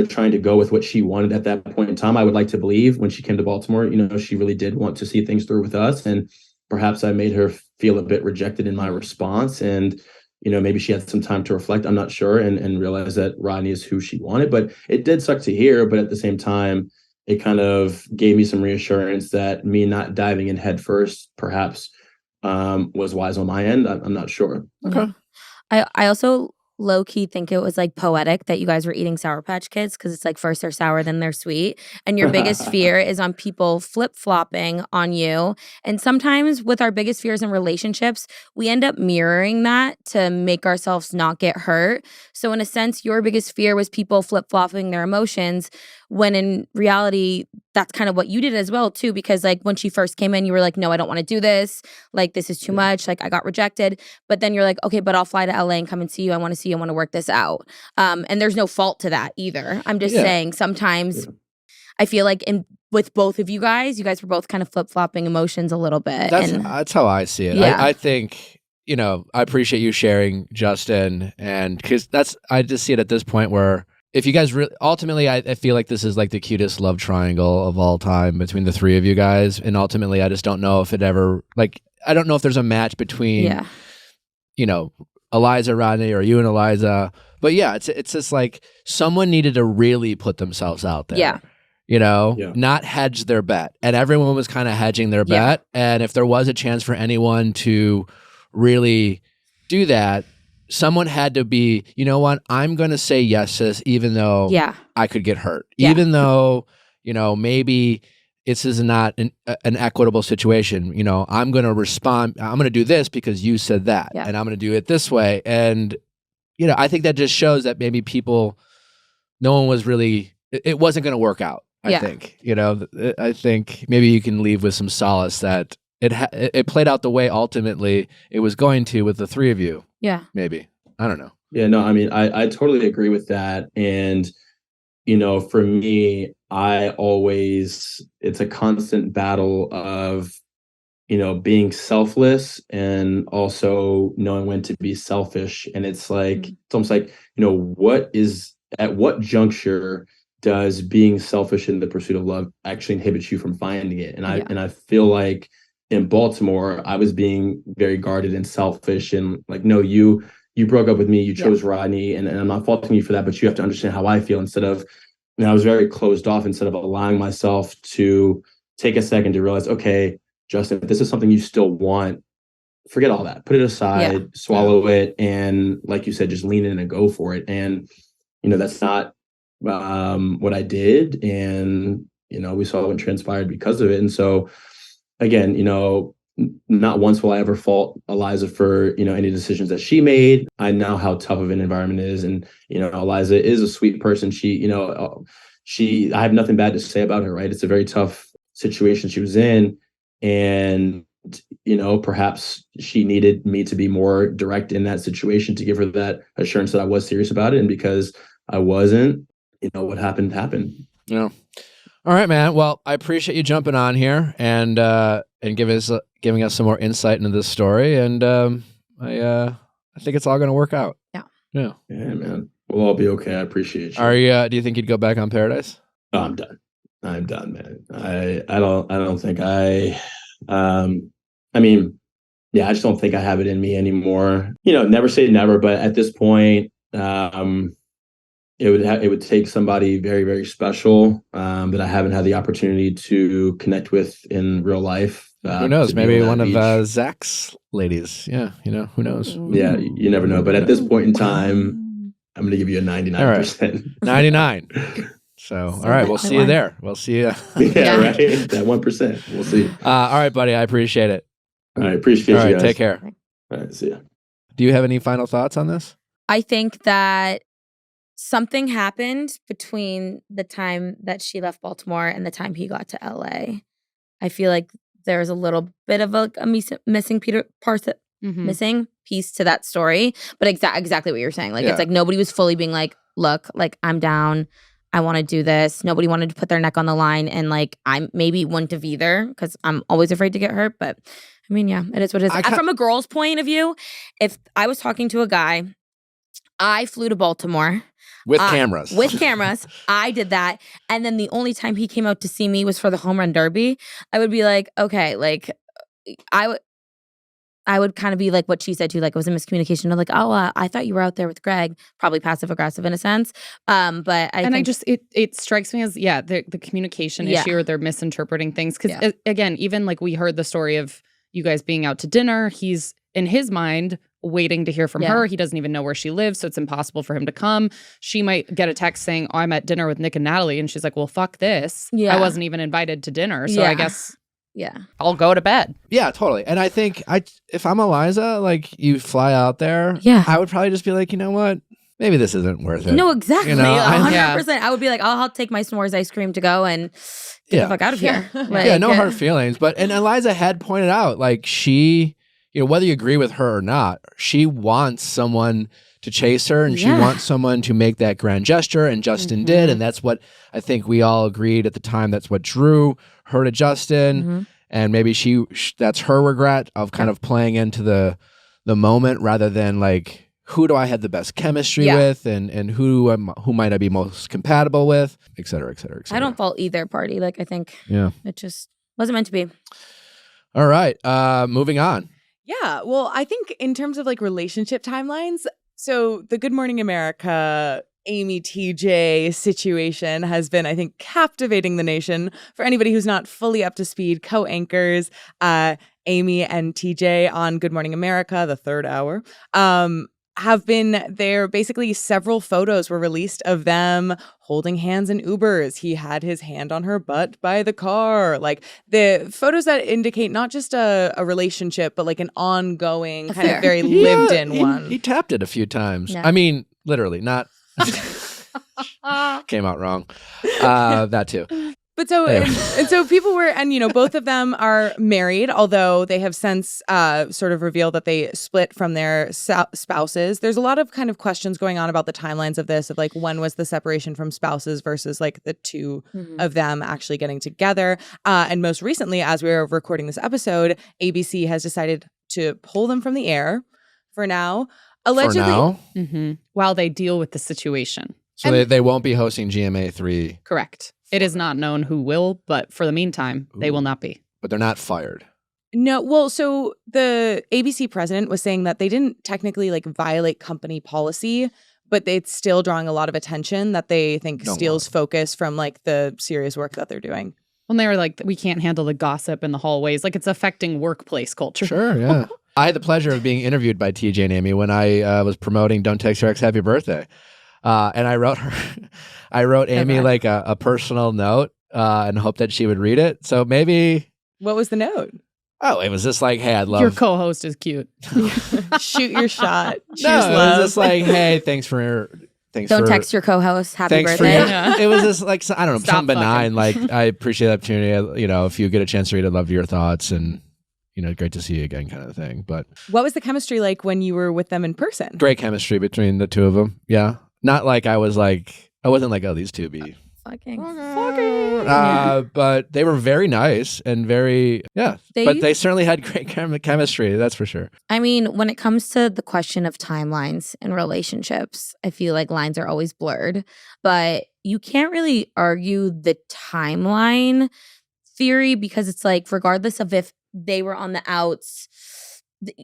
trying to go with what she wanted at that point in time. I would like to believe when she came to Baltimore, she really did want to see things through with us. And perhaps I made her feel a bit rejected in my response. And, maybe she had some time to reflect. I'm not sure, and realize that Rodney is who she wanted. But it did suck to hear. But at the same time, it kind of gave me some reassurance that me not diving in head first perhaps was wise on my end. I'm not sure. Okay. I also low-key think it was like poetic that you guys were eating Sour Patch Kids, because it's like first they're sour, then they're sweet. And your biggest fear is on people flip-flopping on you. And sometimes with our biggest fears in relationships, we end up mirroring that to make ourselves not get hurt. So in a sense, your biggest fear was people flip-flopping their emotions, when in reality, that's kind of what you did as well too, because like when she first came in, you were like, no, I don't want to do this. Like, this is too much. Like, I got rejected. But then you're like, okay, but I'll fly to LA and come and see you. I want to see you. I want to work this out. And there's no fault to that either. I'm just saying sometimes I feel like with both of you guys were both kind of flip-flopping emotions a little bit. That's how I see it. Yeah. I think, I appreciate you sharing, Justin, and because I just see it at this point where if you guys really, ultimately, I feel like this is like the cutest love triangle of all time between the three of you guys. And ultimately, I just don't know if it ever, I don't know if there's a match between, Eliza, Rodney, or you and Eliza. But yeah, it's just like someone needed to really put themselves out there. Yeah. Not hedge their bet. And everyone was kind of hedging their bet. And if there was a chance for anyone to really do that, someone had to be, you know what, I'm going to say yes to this, even though I could get hurt. Yeah. Even though, maybe this is not an equitable situation. I'm going to respond. I'm going to do this because you said that. Yeah. And I'm going to do it this way. And, I think that just shows that maybe no one was really, it wasn't going to work out, I think. I think maybe you can leave with some solace that it played out the way ultimately it was going to with the three of you. Yeah. Maybe. I don't know. Yeah, no, I mean, I totally agree with that. And, for me, it's a constant battle of, being selfless and also knowing when to be selfish. And it's like, it's almost like, at what juncture does being selfish in the pursuit of love actually inhibit you from finding it? And I feel like in Baltimore, I was being very guarded and selfish and like, no, you broke up with me, you chose Rodney, and I'm not faulting you for that, but you have to understand how I feel instead of, I was very closed off instead of allowing myself to take a second to realize, okay, Justin, if this is something you still want, forget all that, put it aside, swallow it. And like you said, just lean in and go for it. And, that's not what I did. And, we saw what transpired because of it. And so, again, not once will I ever fault Eliza for, any decisions that she made. I know how tough of an environment is. And, Eliza is a sweet person. I have nothing bad to say about her, right? It's a very tough situation she was in. And, perhaps she needed me to be more direct in that situation to give her that assurance that I was serious about it. And because I wasn't, what happened. Yeah. All right, man. Well, I appreciate you jumping on here and giving giving us some more insight into this story. And I think it's all going to work out. Yeah. Yeah. Yeah, man. We'll all be okay. I appreciate you. Are you? Do you think you'd go back on Paradise? Oh, I'm done. I'm done, man. I don't think I mean, yeah, I just don't think I have it in me anymore. Never say never, but at this point, it would take somebody very, very special that I haven't had the opportunity to connect with in real life. Who knows? Maybe one of Zach's ladies. Yeah, who knows? Yeah, you never know. But at this point in time, I'm going to give you a 99%. 99. So, all right, we'll see you there. We'll see you. Yeah, right. That 1%. We'll see. All right, buddy. I appreciate it. All right, appreciate you guys. Take care. All right, see ya. Do you have any final thoughts on this? I think that something happened between the time that she left Baltimore and the time he got to LA. I feel like there's a little bit of a missing missing piece to that story. But exactly what you're saying. Like, it's like nobody was fully being like, look, like, I'm down. I want to do this. Nobody wanted to put their neck on the line. And like, I maybe wouldn't have either because I'm always afraid to get hurt. But I mean, yeah, it is what it is. From a girl's point of view, if I was talking to a guy, I flew to Baltimore. With cameras. With cameras. I did that. And then the only time he came out to see me was for the home run derby. I would be like, okay, like, I would kind of be like what she said too, like it was a miscommunication. I'm like, oh, I thought you were out there with Greg, probably passive aggressive in a sense. But it strikes me as the communication issue, or they're misinterpreting things. Because again, even like we heard the story of you guys being out to dinner, he's in his mind waiting to hear from her. He doesn't even know where she lives, so it's impossible for him to come. She might get a text saying, oh, I'm at dinner with Nick and Natalie, and she's like, well, fuck this. I wasn't even invited to dinner, so I guess. Yeah. I'll go to bed. Yeah, totally. And I think if I'm Eliza, like you fly out there, I would probably just be like, you know what? Maybe this isn't worth it. No, exactly. 100%. I would be like, I'll take my s'mores ice cream to go and get the fuck out of here. Like, no hard feelings. And Eliza had pointed out, like she, whether you agree with her or not, she wants someone to chase her and she wants someone to make that grand gesture, and Justin did. And that's what I think we all agreed at the time. That's what drew her to Justin. And maybe that's her regret of kind of playing into the moment rather than like, who do I have the best chemistry with and who might I be most compatible with, et cetera, et cetera, et cetera. I don't fault either party. Like, I think it just wasn't meant to be. All right. Moving on. Yeah. Well, I think in terms of like relationship timelines, so the Good Morning America Amy TJ situation has been, I think, captivating the nation. For anybody who's not fully up to speed, co-anchors Amy and TJ on Good Morning America, the third hour, have been there. Basically, several photos were released of them holding hands in Ubers. He had his hand on her butt by the car. Like the photos that indicate not just a relationship, but like an ongoing kind of very lived in one. He tapped it a few times. Yeah. I mean, literally, not came out wrong. That too. But so, and so people were, and both of them are married, although they have since sort of revealed that they split from their spouses. There's a lot of kind of questions going on about the timelines of this, of like when was the separation from spouses versus like the two of them actually getting together. And most recently, as we were recording this episode, ABC has decided to pull them from the air for now. Allegedly, for now? While they deal with the situation. So they won't be hosting GMA 3. Correct. It is not known who will, but for the meantime, they will not be. But they're not fired. No, well, so the ABC president was saying that they didn't technically like violate company policy, but it's still drawing a lot of attention that they think steals focus from like the serious work that they're doing. When they were like, we can't handle the gossip in the hallways, like it's affecting workplace culture. Sure, yeah. I had the pleasure of being interviewed by TJ and Amy when I was promoting Don't Text Your Ex Happy Birthday. And I wrote Amy like a personal note and hoped that she would read it. So maybe. What was the note? Oh, it was just like, hey, I'd love. Your co-host is cute. Shoot your shot. Choose love. It was just like, hey, Don't text your co-host happy birthday. It was just like, I don't know, Stop something benign. Like, I appreciate the opportunity. If you get a chance to read, I'd love your thoughts and, great to see you again kind of thing. But what was the chemistry like when you were with them in person? Great chemistry between the two of them. Yeah. Not like I wasn't like, oh, these two be Fucking. But they were very nice and very, but they certainly had great chemistry. That's for sure. I mean, when it comes to the question of timelines and relationships, I feel like lines are always blurred, but you can't really argue the timeline theory because it's like, regardless of if they were on the outs,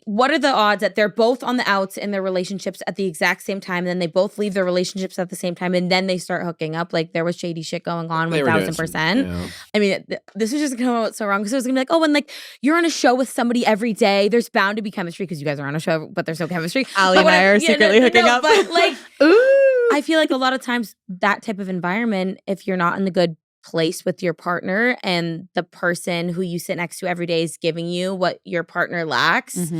what are the odds that they're both on the outs in their relationships at the exact same time, and then they both leave their relationships at the same time, and then they start hooking up? Like, there was shady shit going on, 1000%. I mean, this was just going to come out so wrong because it was going to be like, oh, when like you're on a show with somebody every day, there's bound to be chemistry because you guys are on a show, but there's no chemistry. Allie and I are secretly hooking up. But like, I feel like a lot of times that type of environment, if you're not in the good place with your partner and the person who you sit next to every day is giving you what your partner lacks,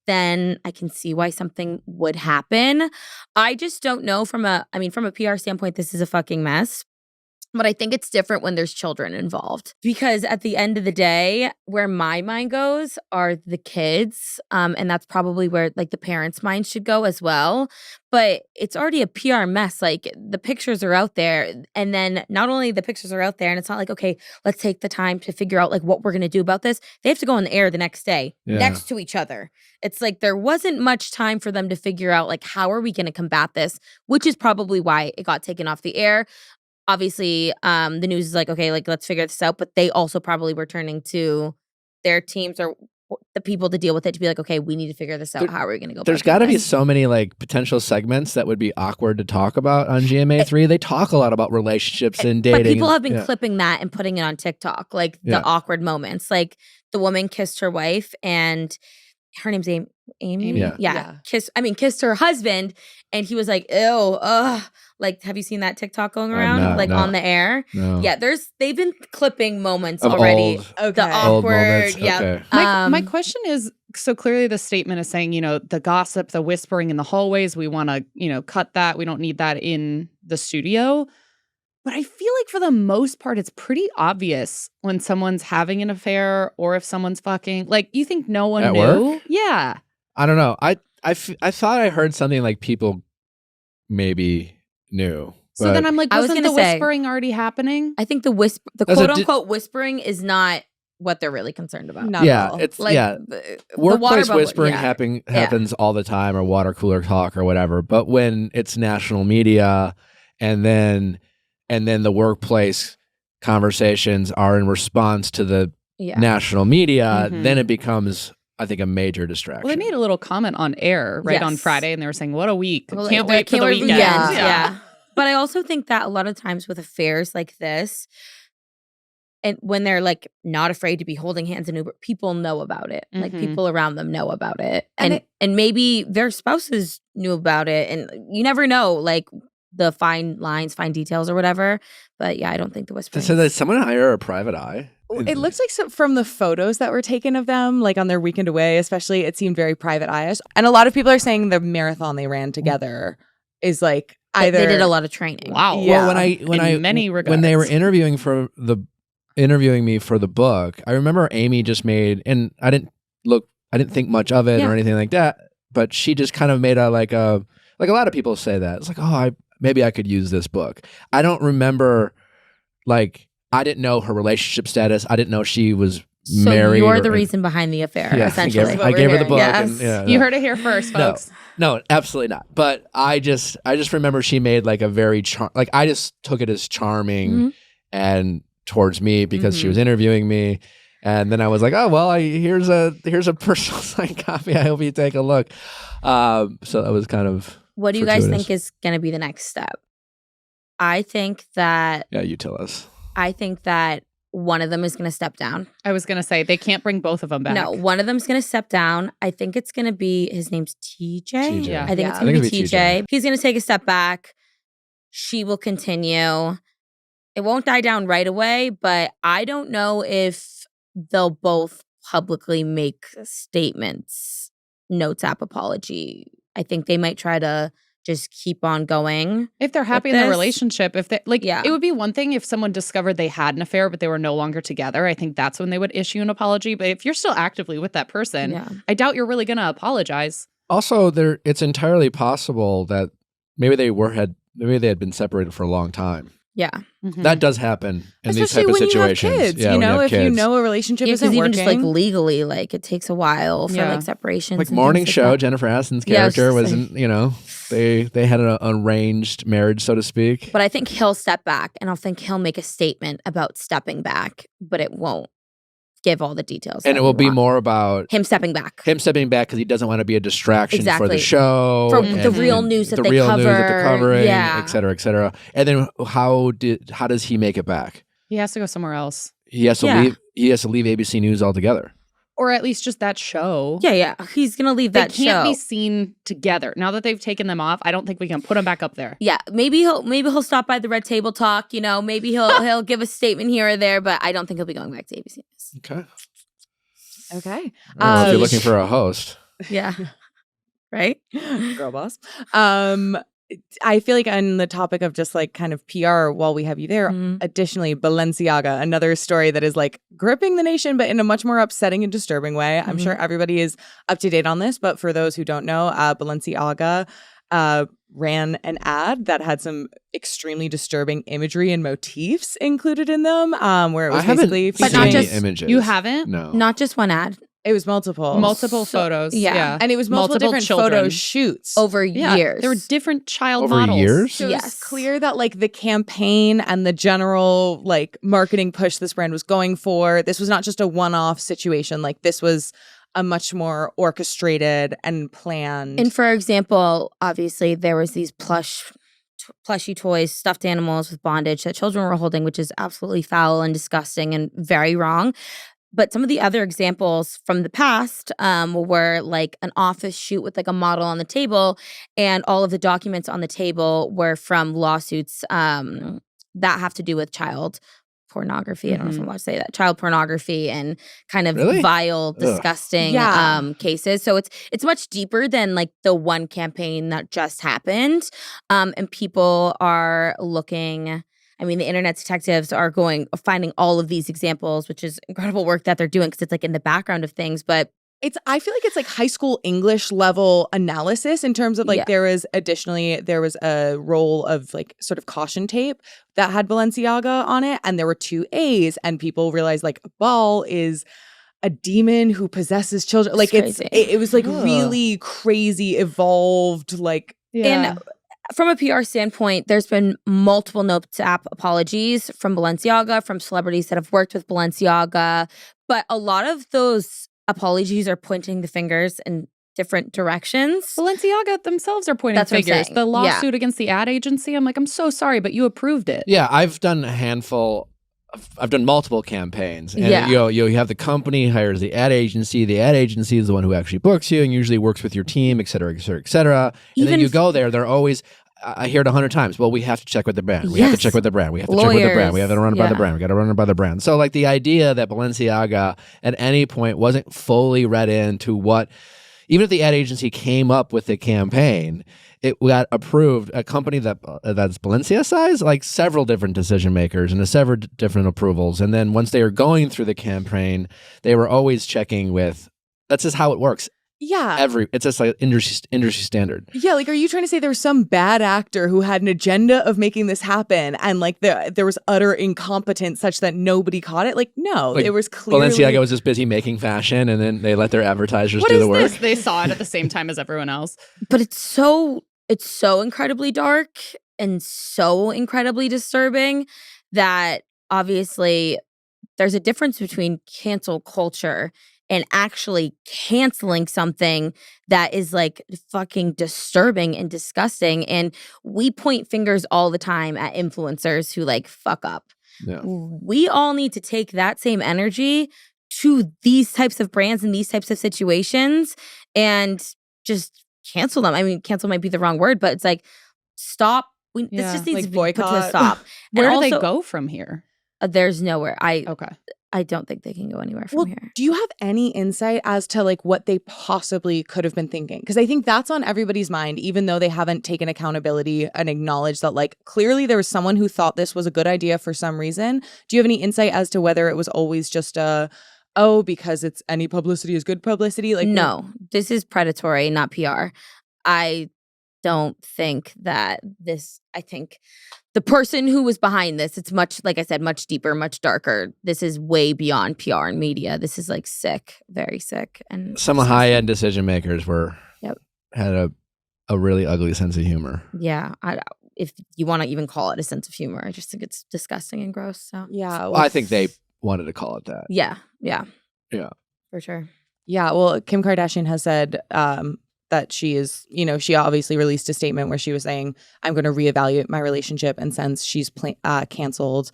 then I can see why something would happen. I just don't know from a PR standpoint, this is a fucking mess. But I think it's different when there's children involved. Because at the end of the day, where my mind goes are the kids. And that's probably where like the parents' mind should go as well. But it's already a PR mess. Like the pictures are out there. And then not only the pictures are out there, and it's not like, okay, let's take the time to figure out like what we're going to do about this. They have to go on the air the next day next to each other. It's like there wasn't much time for them to figure out like, how are we going to combat this? Which is probably why it got taken off the air. Obviously, the news is like, okay, like let's figure this out. But they also probably were turning to their teams or the people to deal with it to be like, okay, we need to figure this out. How are we going to go? There's got to be so many like potential segments that would be awkward to talk about on GMA3. They talk a lot about relationships and dating. But people have been clipping that and putting it on TikTok, like the awkward moments. Like the woman kissed her wife and her name's Amy. Kissed her husband, and he was like, ew, ugh. Like, have you seen that TikTok going around? On the air? No. Yeah, they've been clipping moments of already. The awkward. Yeah. Okay. My question is, so clearly the statement is saying, the gossip, the whispering in the hallways, we want to, cut that. We don't need that in the studio. But I feel like for the most part, it's pretty obvious when someone's having an affair or if someone's fucking. Like, you think no one knew? Work? Yeah. I don't know. I thought I heard something like people maybe knew. So then I'm like, wasn't the whispering already happening? I think the quote unquote whispering is not what they're really concerned about. Not at all. It's like, workplace whispering happens all the time, or water cooler talk or whatever. But when it's national media, and then the workplace conversations are in response to the national media, then it becomes, I think, a major distraction. Well, they made a little comment on air on Friday, and they were saying, what a week. Well, can't wait for the weekend. Yeah. But I also think that a lot of times with affairs like this, and when they're like not afraid to be holding hands in Uber, people know about it. Like people around them know about it. And maybe their spouses knew about it. And you never know, like the fine lines, fine details or whatever. But yeah, I don't think the whispering. So did someone hire a private eye? It looks like from the photos that were taken of them, like on their weekend away, especially, it seemed very private eye-ish. And a lot of people are saying the marathon they ran together is like either... They did a lot of training. Wow. Yeah. Well, many regards. When they were interviewing me for the book, I remember Amy just made, and I didn't think much of it or anything like that, but she just kind of made a like a lot of people say that. It's like, maybe I could use this book. I don't remember, like, I didn't know her relationship status. I didn't know she was married. You're the reason behind the affair, essentially. I gave her the book. Yes. And, you heard it here first, folks. No, absolutely not. But I just remember she made like a very I just took it as charming and towards me because she was interviewing me. And then I was like, oh, well, here's a personal signed copy. I hope you take a look. So that was kind of... What do you guys think is going to be the next step? I think that... Yeah, you tell us. I think that one of them is going to step down. I was going to say, they can't bring both of them back. No, one of them's going to step down. I think it's going to be... His name's TJ? Yeah. I think it's going to be TJ. He's going to take a step back. She will continue. It won't die down right away, but I don't know if they'll both publicly make statements, notes app apology. I think they might try to just keep on going. If they're happy in their relationship, if they it would be one thing if someone discovered they had an affair, but they were no longer together. I think that's when they would issue an apology. But if you're still actively with that person, I doubt you're really going to apologize. Also, it's entirely possible that maybe they had been separated for a long time. Yeah. Mhm. That does happen in these Especially type of when situations. you have kids, Yeah, you when know, have if you kids. know a relationship Yeah, isn't because even working. just like legally, like it takes a while for Yeah. like separations. Like and Morning things Show, like that. Jennifer Aniston's Yeah, I was character just wasn't, they had an arranged marriage, so to speak. But I think he'll step back, and I think he'll make a statement about stepping back, but it won't give all the details. And that it will we be want. more about him stepping back. him stepping back because he doesn't want to be a distraction for the Exactly. show. For and the real news that the they real news that cover. they're covering, Yeah. et cetera, et cetera. And then how does he make it back? He has to go somewhere else. He has to Yeah. leave. He has to leave ABC News altogether. Or at least just that show. Yeah. He's gonna leave They that can't show. be seen together. Now that they've taken them off, I don't think we can put them back up there. Yeah, maybe he'll stop by the Red Table Talk. Maybe he'll give a statement here or there, but I don't think he'll be going back to ABC News. Okay. Okay. Well, if you're looking for a host, Yeah, right. Girl boss. I feel like on the topic of just like kind of PR while we have you there, Mhm. additionally, Balenciaga, another story that is like gripping the nation, but in a much more upsetting and disturbing way. I'm sure everybody is up to date on this, but for those who don't know, Balenciaga ran an ad that had some extremely disturbing imagery and motifs included in them, where it was I haven't basically But seen not any just- images. You haven't? No. Not just one ad, it was multiple. Multiple So- photos. yeah. Yeah. And it was multiple different children. photo shoots. over Yeah. years. There were different child Over models. years? So Yes. it's clear that like the campaign and the general like marketing push this brand was going for, this was not just a one-off situation. Like this was a much more orchestrated and planned. And for example, obviously there was these plushy toys, stuffed animals with bondage that children were holding, which is absolutely foul and disgusting and very wrong. But some of the other examples from the past were like an office shoot with like a model on the table, and all of the documents on the table were from lawsuits that have to do with child pornography. I don't know if I'm allowed to say that. Child pornography and kind of Really? vile, Ugh. disgusting Yeah. cases. So it's much deeper than like the one campaign that just happened. And people are looking. I mean, the internet detectives are finding all of these examples, which is incredible work that they're doing because it's like in the background of things. But I feel like it's like high school English level analysis in terms of like Yeah. there was a roll of like sort of caution tape that had Balenciaga on it, and there were 2 A's, and people realized like Ball is a demon who possesses children. Like It's crazy. it was like Ugh. really crazy, evolved, like And from a PR standpoint, there's been multiple Notes app apologies from Balenciaga, from celebrities that have worked with Balenciaga. But a lot of those apologies are pointing the fingers in different directions. Balenciaga themselves are pointing That's what I'm fingers. saying. The Yeah. lawsuit against the ad agency, I'm like, I'm so sorry, but you approved it. Yeah, I've done a handful. I've done multiple campaigns. And Yeah. you have the company hires the ad agency. The ad agency is the one who actually books you and usually works with your team, et cetera, et cetera, et cetera. And then Even you if- go there. They're always, I hear it 100 times. Well, we have to check with the brand. We have to Yes. check with the brand. We have to check with the brand. We have to run it by the Lawyers. brand. We got to run it by the brand. So like the idea that Balenciaga at any point wasn't fully read into what, even if the ad agency came up with the campaign, it got approved. A company that's Balenciaga size, like several different decision makers and several different approvals. And then once they were going through the campaign, they were always checking with. That's just how it works. It's just like industry standard. Yeah, like, are you trying to say there was some bad actor who had an agenda of making this happen, and like there was utter incompetence such that nobody caught it? Like, no, Like, it was clearly Balenciaga was just busy making fashion, and then they let their advertisers What do is the work. this? They saw it at the same time as everyone else. But it's so incredibly dark and so incredibly disturbing that obviously there's a difference between cancel culture and actually canceling something that is like fucking disturbing and disgusting. And we point fingers all the time at influencers who like fuck up. Yeah. We all need to take that same energy to these types of brands and these types of situations and just cancel them. I mean, cancel might be the wrong word, but it's like, stop. This Yeah, just needs like to be put to a boycott. stop. Where And do they also, go from here? There's nowhere. Okay. I don't think they can go anywhere from Well, here. do you have any insight as to like what they possibly could have been thinking? Because I think that's on everybody's mind, even though they haven't taken accountability and acknowledged that like clearly there was someone who thought this was a good idea for some reason. Do you have any insight as to whether it was always just because it's any publicity is good publicity? Like, No, this is predatory, not PR. I don't think that I think the person who was behind this, it's much, like I said, much deeper, much darker. This is way beyond PR and media. This is like sick, very sick. And some high-end decision makers had a really ugly sense of humor. Yeah. If you want to even call it a sense of humor, I just think it's disgusting and gross. So Yeah. Well, I think they wanted to call it that. Yeah. For sure. Yeah, well, Kim Kardashian has said that she is, she obviously released a statement where she was saying, I'm going to reevaluate my relationship. And since she's canceled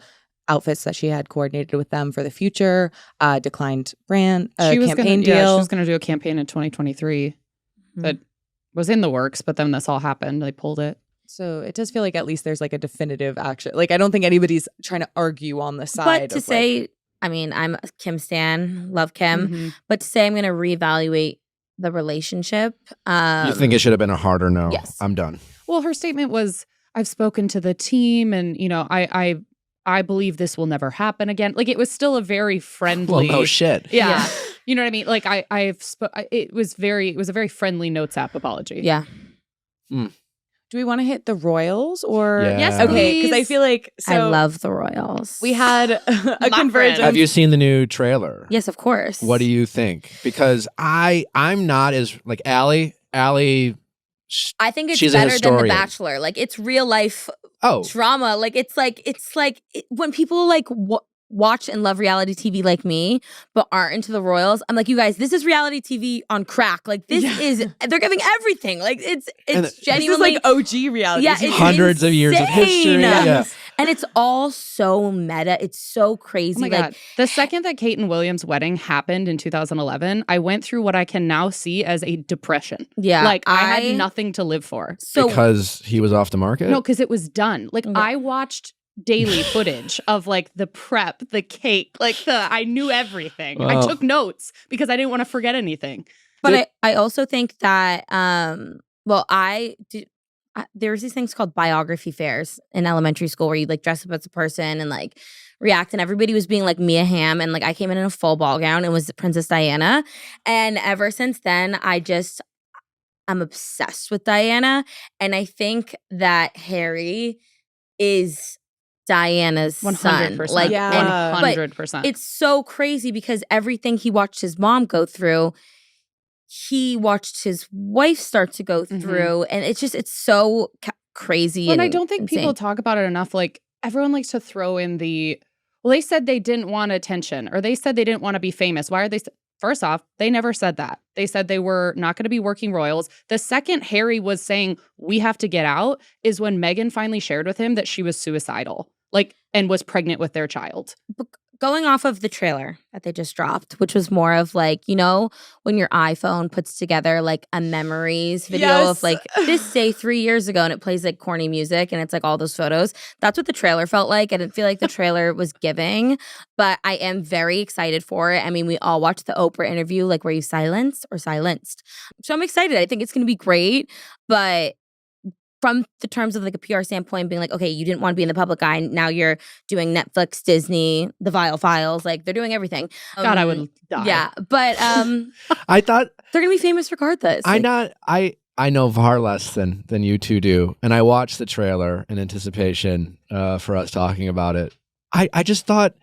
outfits that she had coordinated with them for the future, declined brand campaign deal. Yeah, she was going to do a campaign in 2023 that was in the works, but then this all happened. They pulled it. So it does feel like at least there's like a definitive action. Like, I don't think anybody's trying to argue on the side. But to say, I mean, I'm a Kim stan, love Kim, but to say I'm going to reevaluate the relationship. You think it should have been a harder no? Yes. I'm done. Well, her statement was, I've spoken to the team and, I believe this will never happen again. Like, it was still a very friendly. Well, no shit. Yeah. You know what I mean? Like, it was a very friendly notes app apology. Yeah. Do we want to hit the Royals or? Yeah. Yes, Okay, because I feel like I love the Royals. we had a convergence. Have you seen the new trailer? Yes, of course. What do you think? Because I'm not as like Allie. I think it's she's a better than The historian. Bachelor. Like, it's real life Oh, drama. Like, it's like when people like watch and love reality TV like me, but aren't into the Royals. I'm like, you guys, this is reality TV on crack. Like, this is, they're giving everything. Like, it's genuinely This is like OG reality. Yeah, TV. it's hundreds of years of history. insane. Yeah. And it's all so meta. It's so crazy. Oh my God. The second that Kate and William's wedding happened in 2011, I went through what I can now see as a depression. Yeah. Like, I had nothing to live for. So because he was off the market. No, because it was done. Like, I watched daily footage of like the prep, the cake, I knew everything. Wow. I took notes because I didn't want to forget anything. But I also think that, there was these things called biography fairs in elementary school where you like dress up as a person and like react, and everybody was being like Mia Hamm, and like I came in a full ball gown and was Princess Diana. And ever since then, I'm obsessed with Diana. And I think that Harry is Diana's 100%. son. Like, Yeah. 100%. it's so crazy because everything he watched his mom go through, he watched his wife start to go through. And it's so crazy. And and I don't think insane. people talk about it enough. Like, everyone likes to throw in they said they didn't want attention, or they said they didn't want to be famous. Why are they? First off, they never said that. They said they were not going to be working royals. The second Harry was saying, we have to get out, is when Meghan finally shared with him that she was suicidal, and was pregnant with their child. But going off of the trailer that they just dropped, which was more of like, when your iPhone puts together like a memories video of like this day 3 years ago, and it plays like corny music and it's like all those photos. That's what the trailer felt like. I didn't feel like the trailer was giving, but I am very excited for it. I mean, we all watched the Oprah interview, like, were you silenced or silenced? So I'm excited. I think it's going to be great, but from the terms of like a PR standpoint, being like, okay, you didn't want to be in the public eye, now you're doing Netflix, Disney, the Viall Files, like they're doing everything. God, I would die. Yeah, but I thought they're gonna be famous regardless. I know far less than you two do, and I watched the trailer in anticipation for us talking about it. I just thought,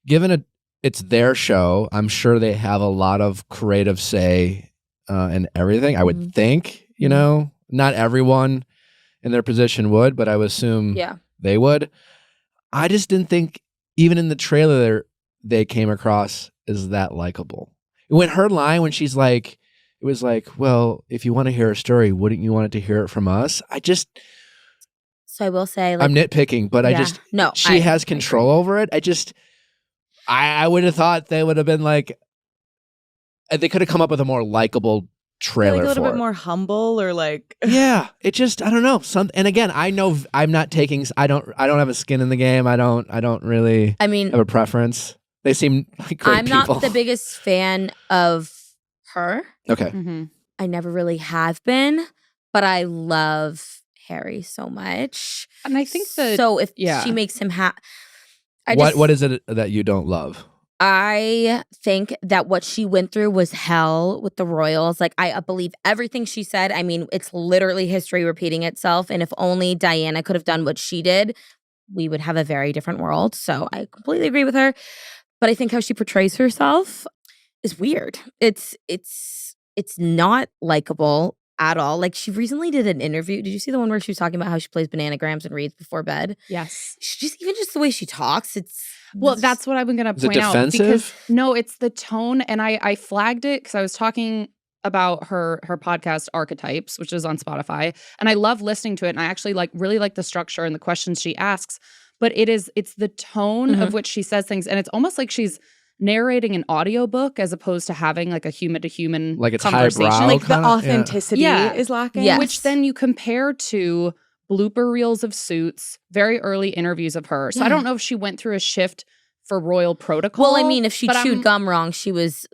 given it's their show, I'm sure they have a lot of creative say in everything. I would think, not everyone in their position would, but I would assume they would. I just didn't think, even in the trailer, they came across as that likable. When her line, when she's like, it was like, well, if you want to hear a story, wouldn't you want to hear it from us? So I will say, like, I'm nitpicking, but she has control over it. I would have thought they would have been like, they could have come up with a more likable trailer, like a little for bit it. more humble, or like Yeah, it just, I don't know. And again, I know I'm not taking. I don't have a skin in the game. I don't really. I mean, have a preference. They seem like great I'm people. not the biggest fan of her. Okay. I never really have been, but I love Harry so much. And I think so if she makes him happy, what is it that you don't love? I think that what she went through was hell with the royals. Like, I believe everything she said. I mean, it's literally history repeating itself. And if only Diana could have done what she did, we would have a very different world. So I completely agree with her. But I think how she portrays herself is weird. It's not likable at all. Like, she recently did an interview. Did you see the one where she was talking about how she plays bananagrams and reads before bed? Yes. Even just the way she talks, Well, that's what I'm going to point out. Because no, it's the tone. And I flagged it because I was talking about her podcast Archetypes, which is on Spotify. And I love listening to it. And I actually really like the structure and the questions she asks. But it's the tone of which she says things. And it's almost like she's narrating an audiobook as opposed to having like a human to human like it's conversation. highbrow, like the authenticity is lacking. Yes. Which then you compare to blooper reels of Suits, very early interviews of her. So I don't know if she went through a shift for royal protocol. Well, I mean, if she chewed gum wrong, she was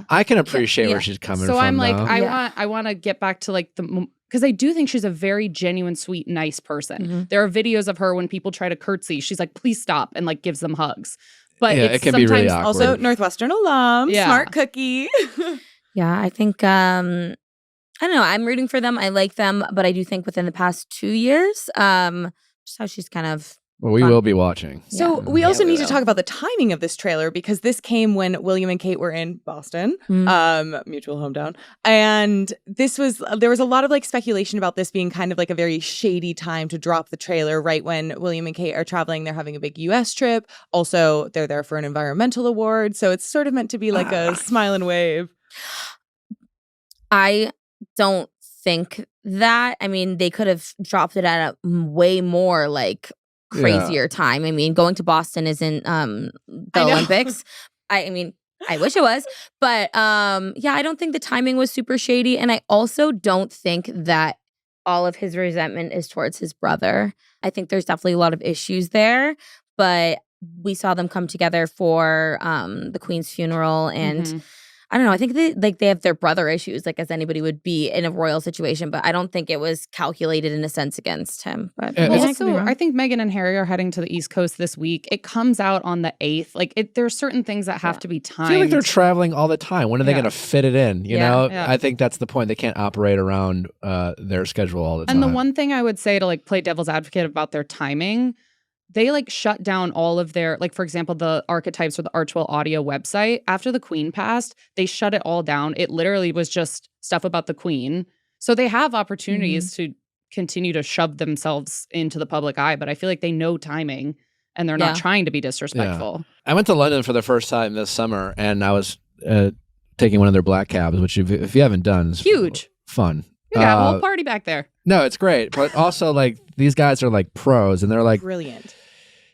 I can appreciate where she's coming from. So I'm like, though. I want to get back to like because I do think she's a very genuine, sweet, nice person. There are videos of her when people try to curtsy. She's like, please stop, and like gives them hugs. But it can be really awkward. Also, Northwestern alum, smart cookie. Yeah, I think, I don't know. I'm rooting for them. I like them. But I do think within the past 2 years, just how she's kind of Well, we will be watching. So we also need to talk about the timing of this trailer because this came when William and Kate were in Boston, mutual hometown. And there was a lot of like speculation about this being kind of like a very shady time to drop the trailer right when William and Kate are traveling. They're having a big US trip. Also, they're there for an environmental award. So it's sort of meant to be like a smile and wave. I don't think that. I mean, they could have dropped it at a way more like crazier time. I mean, going to Boston isn't the Olympics. I mean, I wish it was. But yeah, I don't think the timing was super shady. And I also don't think that all of his resentment is towards his brother. I think there's definitely a lot of issues there. But we saw them come together for the Queen's funeral. And I don't know. I think they have their brother issues, like as anybody would be in a royal situation. But I don't think it was calculated in a sense against him. But also, I think Meghan and Harry are heading to the East Coast this week. It comes out on the 8th. Like, there's certain things that have to be timed. I feel like they're traveling all the time. When are they going to fit it in? You know, I think that's the point. They can't operate around their schedule all the time. And the one thing I would say to like play devil's advocate about their timing, they like shut down all of their, like, for example, the Archetypes or the Archwell Audio website. After the Queen passed, they shut it all down. It literally was just stuff about the Queen. So they have opportunities to continue to shove themselves into the public eye, but I feel like they know timing and they're not trying to be disrespectful. I went to London for the first time this summer and I was taking one of their black cabs, which if you haven't done, is huge. Fun. We got a whole party back there. No, it's great. But also, like, these guys are like pros and they're like brilliant.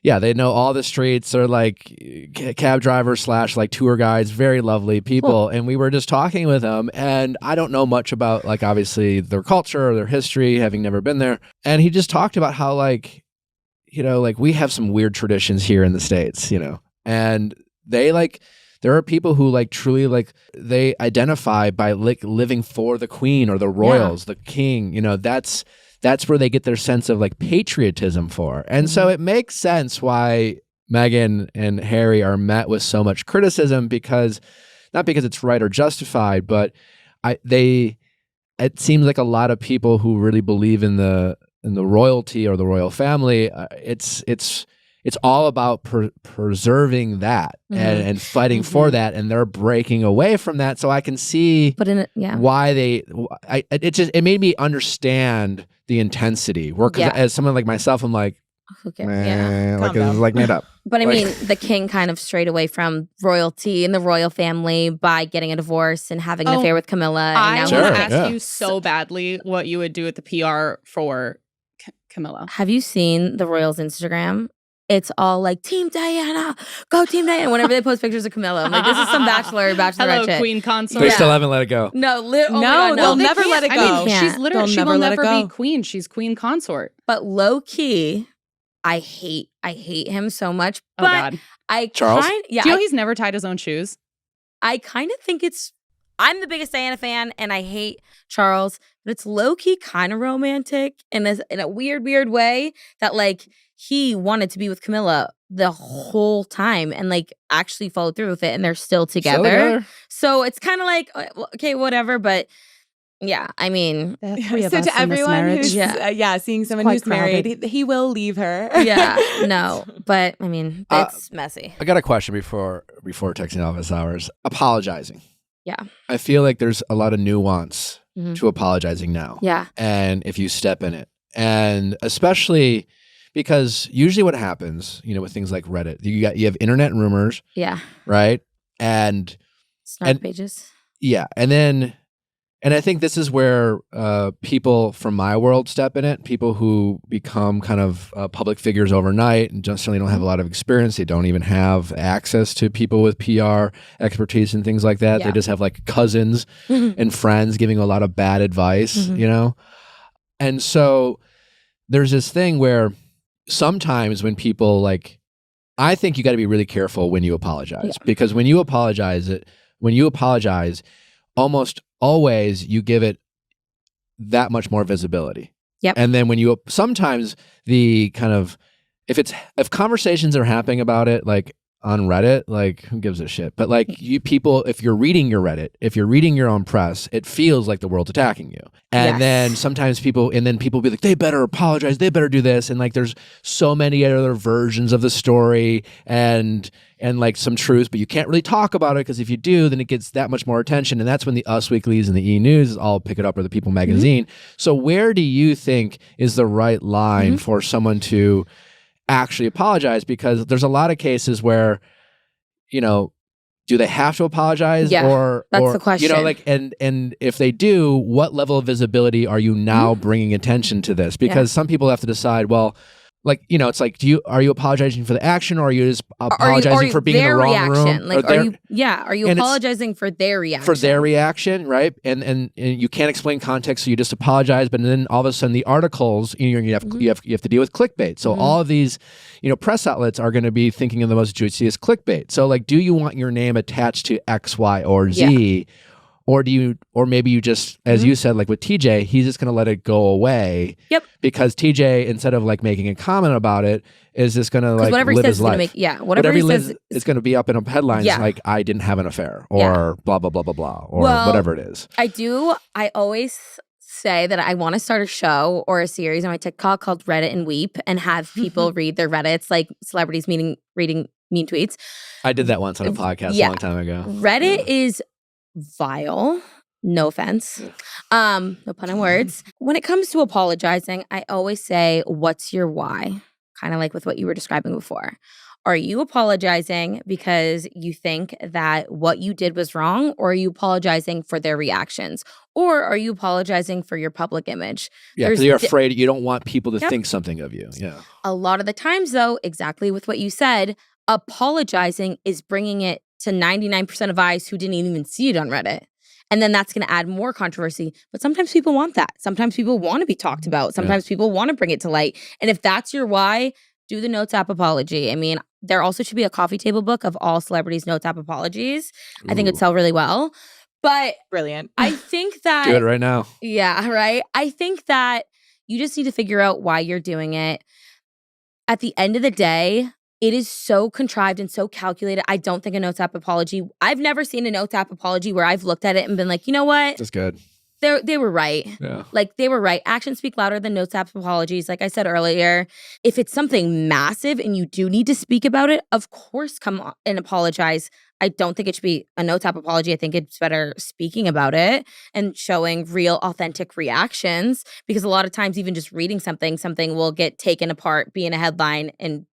Yeah, they know all the streets. They're like cab drivers / like tour guides, very lovely people. Cool. And we were just talking with them, and I don't know much about like obviously their culture or their history, having never been there. And he just talked about how like, you know, like we have some weird traditions here in the States, you know, and they like there are people who like truly like they identify by like living for the Queen or the royals, the king, you know, that's where they get their sense of like patriotism for. And so it makes sense why Meghan and Harry are met with so much criticism because not because it's right or justified, but it seems like a lot of people who really believe in the royalty or the royal family, it's all about preserving that and fighting for that, and they're breaking away from that. So I can see why it made me understand the intensity. As someone like myself, I'm like, like this is like made up. But I mean, the king kind of strayed away from royalty and the royal family by getting a divorce and having an affair with Camilla. I want to ask you so badly what you would do with the PR for Camilla. Have you seen the royals' Instagram? It's all like Team Diana, go Team Diana. Whenever they post pictures of Camilla, I'm like, this is some bachelorette Hello, shit. Queen consort. They still haven't let it go. No, they'll never let it go. I mean, she's literally she will never be queen. She's queen consort. But low key, I hate him so much. Oh God, Charles. Do you know he's never tied his own shoes? I kind of think I'm the biggest Diana fan, and I hate Charles, but it's low key kind of romantic in a weird way that like he wanted to be with Camilla the whole time and like actually followed through with it, and they're still Still together. So it's kind of like, okay, whatever. But yeah, I mean, There are three of So us to in this everyone marriage. who's Yeah. seeing someone quite who's married, he will leave her. yeah, no. But I mean, it's messy. I got a question before texting office hours. Apologizing. Yeah. I feel like there's a lot of nuance Mhm. to apologizing now. Yeah. And if you step in it, and especially because usually what happens, with things like Reddit, you have internet rumors, Yeah. right? And Snark pages. yeah, and I think this is where people from my world step in it. People who become kind of public figures overnight and just certainly don't have a lot of experience. They don't even have access to people with PR expertise and things like that. Yeah. They just have like cousins and friends giving a lot of bad advice, Mhm. And so there's this thing where sometimes when people I think you got to be really careful when you apologize, because when you apologize, almost always you give it that much more visibility. Yep. And then sometimes the kind of, if conversations are happening about it, like on Reddit, who gives a shit? But you people, if you're reading your Reddit, if you're reading your own press, it feels like the world's attacking you. And then sometimes people be like, they better apologize, they better do this. And there's so many other versions of the story and some truth, but you can't really talk about it because if you do, then it gets that much more attention. And that's when the Us Weeklies and the E! News all pick it up, or the People magazine. So where do you think is the right line for someone to actually apologize? Because there's a lot of cases where, do they have to apologize? Yeah, or that's the question. And if they do, what level of visibility are you now bringing attention to this? Because some people have to decide, well, it's like, are you apologizing for the action, or are you just apologizing for being in the wrong reaction? room? Are you apologizing for their reaction? For their reaction, right? And you can't explain context, so you just apologize. But then all of a sudden, the articles, you have to deal with clickbait. So all of these, press outlets are going to be thinking of the most juiciest clickbait. So do you want your name attached to X, Y, or Z? Yeah. Or maybe you just, as you said, with TJ, he's just going to let it go away. Yep. Because TJ, instead of making a comment about it, is just going to whatever live he says his life. whatever he says is going to be up in headlines like, I didn't have an affair, or blah, blah, blah, blah, blah, or whatever it is. I always say that I want to start a show or a series on my TikTok called Reddit and Weep, and have people read their Reddits, like celebrities reading mean tweets. I did that once on a podcast a long time ago. Reddit is vile. No offense. No pun on words. When it comes to apologizing, I always say, what's your why? Kind of like with what you were describing before. Are you apologizing because you think that what you did was wrong, or are you apologizing for their reactions? Or are you apologizing for your public image? Yeah, because you're afraid, you don't want people to think something of you. Yeah. A lot of the times, though, exactly with what you said, apologizing is bringing it to 99% of eyes who didn't even see it on Reddit. And then that's going to add more controversy. But sometimes people want that. Sometimes people want to be talked about. Sometimes people want to bring it to light. And if that's your why, do the Notes app apology. I mean, there also should be a coffee table book of all celebrities' Notes app apologies. I think it'd sell really well. But brilliant. I think that do it right now. Yeah, right. I think that you just need to figure out why you're doing it. At the end of the day, it is so contrived and so calculated. I don't think a Notes app apology. I've never seen a Notes app apology where I've looked at it and been like, you know what? That's good. They were right. Yeah. They were right. Actions speak louder than Notes app apologies. Like I said earlier, if it's something massive and you do need to speak about it, of course, come on and apologize. I don't think it should be a Notes app apology. I think it's better speaking about it and showing real, authentic reactions, because a lot of times, even just reading something will get taken apart, be in a headline, and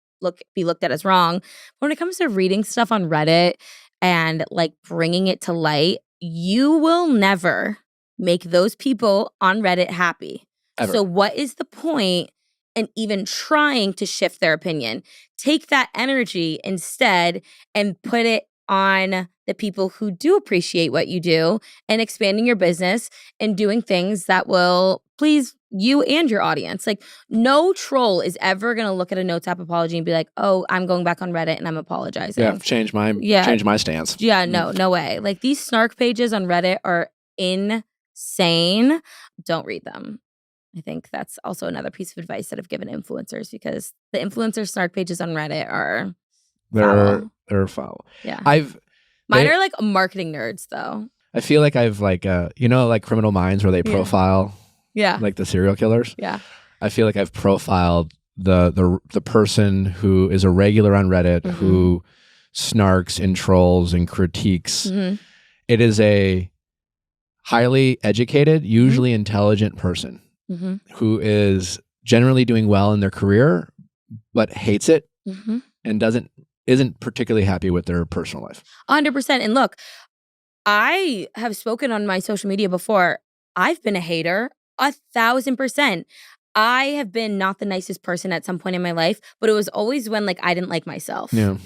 be looked at as wrong. But when it comes to reading stuff on Reddit and bringing it to light, you will never make those people on Reddit happy. Ever. So what is the point in even trying to shift their opinion? Take that energy instead and put it on the people who do appreciate what you do, and expanding your business and doing things that will please you and your audience. No troll is ever going to look at a Notes app apology and be like, oh, I'm going back on Reddit and I'm apologizing. Yeah, change my stance. Yeah, no way. These snark pages on Reddit are insane. Don't read them. I think that's also another piece of advice that I've given influencers, because the influencer snark pages on Reddit are foul. They're foul. Yeah. they- Mine are like marketing nerds though. I feel like I've like like Criminal Minds where they profile Yeah. like the serial killers. Yeah. I feel like I've profiled the person who is a regular on Reddit who snarks and trolls and critiques. It is a highly educated, usually intelligent person who is generally doing well in their career, but hates it and isn't particularly happy with their personal life. 100%. And look, I have spoken on my social media before. I've been a hater 1,000%. I have been not the nicest person at some point in my life, but it was always when like I didn't like myself. Yeah.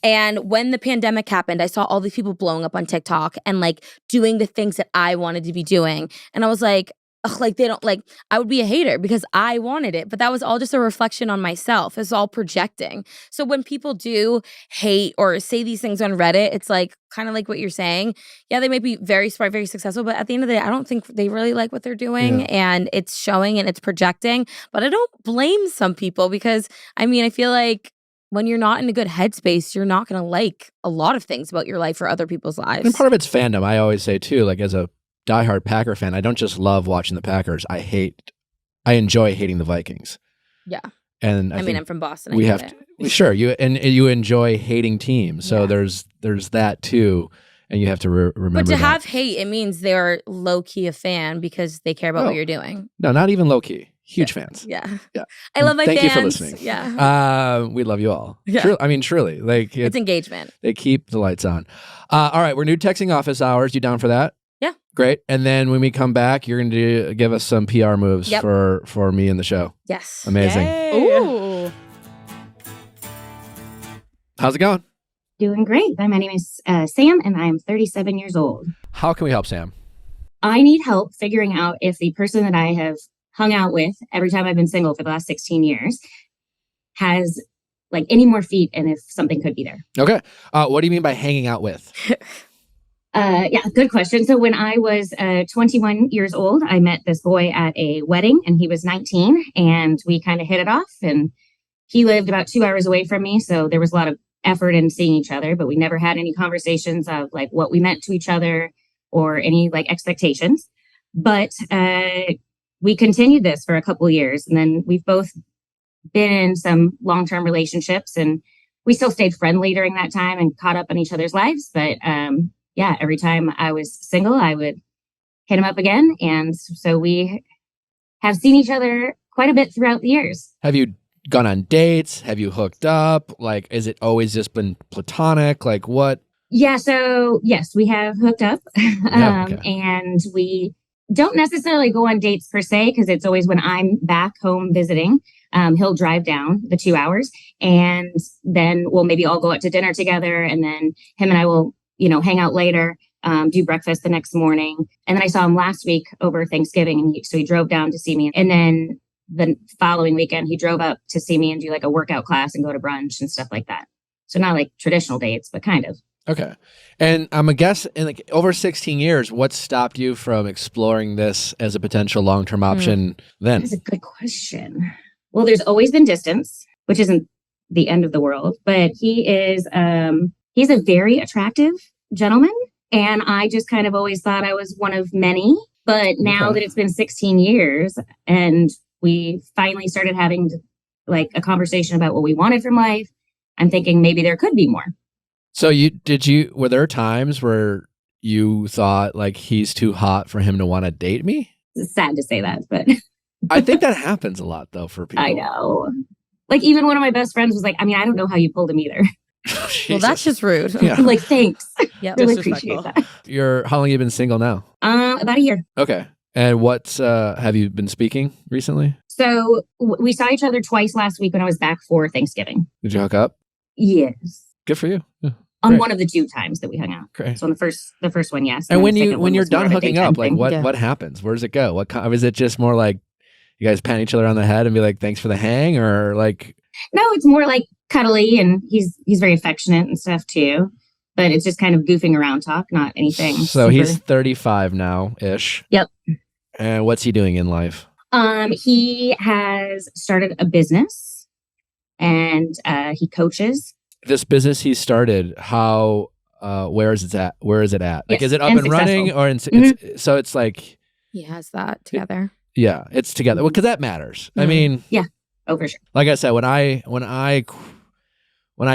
And when the pandemic happened, I saw all these people blowing up on TikTok and like doing the things that I wanted to be doing. And I was like, ugh, like they don't like, I would be a hater because I wanted it, but that was all just a reflection on myself. It's all projecting. So when people do hate or say these things on Reddit, it's like kind of like what you're saying. Yeah, they may be very smart, very successful, but at the end of the day, I don't think they really like what they're doing, and it's showing and it's projecting. But I don't blame some people because I mean, I feel like when you're not in a good headspace, you're not going to like a lot of things about your life or other people's lives. And part of it's fandom. I always say too, like as a diehard Packer fan, I don't just love watching the Packers. I enjoy hating the Vikings. Yeah. And I mean, I'm from Boston. We have to, sure, you enjoy hating teams. So Yeah. there's that too. And you have to remember But to that. have hate, it means they're low key a fan because they care about what you're doing. No, not even low key. Huge fans. Yeah. Yeah. I love my Thank fans. you for listening. Yeah. We love you all. Yeah. Truly. Like It's engagement. they keep the lights on. All right, we're new texting office hours. You down for that? Yeah. Great. And then when we come back, you're going to give us some PR moves for me and the show. Yes. Amazing. Ooh. How's it going? Doing great. My name is Sam, and I'm 37 years old. How can we help, Sam? I need help figuring out if the person that I have hung out with every time I've been single for the last 16 years has like any more feet, and if something could be there. Okay. What do you mean by hanging out with? Yeah, good question. So when I was 21 years old, I met this boy at a wedding, and he was 19, and we kind of hit it off. And he lived about 2 hours away from me, so there was a lot of effort in seeing each other, but we never had any conversations of like what we meant to each other or any like expectations. But we continued this for a couple of years, and then we've both been in some long-term relationships, and we still stayed friendly during that time and caught up on each other's lives. But yeah, every time I was single, I would hit him up again. And so we have seen each other quite a bit throughout the years. Have you gone on dates? Have you hooked up? Like, is it always just been platonic? Like what? Yeah. So yes, we have hooked up and we don't necessarily go on dates per se, because it's always when I'm back home visiting. He'll drive down the 2 hours, and then we'll maybe all go out to dinner together. And then him and I will, hang out later, do breakfast the next morning. And then I saw him last week over Thanksgiving. And so he drove down to see me. And then the following weekend, he drove up to see me and do like a workout class and go to brunch and stuff like that. So not like traditional dates, but kind of. Okay. And I'm a guess in like over 16 years, what stopped you from exploring this as a potential long-term option then? That's a good question. Well, there's always been distance, which isn't the end of the world, but he's a very attractive gentleman. And I just kind of always thought I was one of many. But now that it's been 16 years and we finally started having like a conversation about what we wanted from life, I'm thinking maybe there could be more. So were there times where you thought like he's too hot for him to want to date me? It's sad to say that, but I think that happens a lot though for people. I know. Like even one of my best friends was like, I mean, I don't know how you pulled him either. Well, that's just rude. Yeah. I'm like, thanks. Yeah. Really appreciate that. How long have you been single now? About a year. Okay. And have you been speaking recently? So we saw each other twice last week when I was back for Thanksgiving. Did you hook up? Yes. Good for you. Yeah. On Great. one of the 2 times that we hung out. Great. So on the first one, yes. And then when the second one you're was more done of a hooking daytime up, like thing. what happens? Where does it go? Is it just more like you guys pat each other on the head and be like, thanks for the hang, or like? No, it's more like cuddly, and he's very affectionate and stuff too. But it's just kind of goofing around talk, not anything. So super. he's 35 now ish. Yep. And what's he doing in life? He has started a business and he coaches. This business he started, how where is it at? Where is it at? Like, Yes, is it up and and running, successful. or so it's like, He has that together. yeah, it's together. Well, because that matters. I mean, Oh, for sure. like I said, when I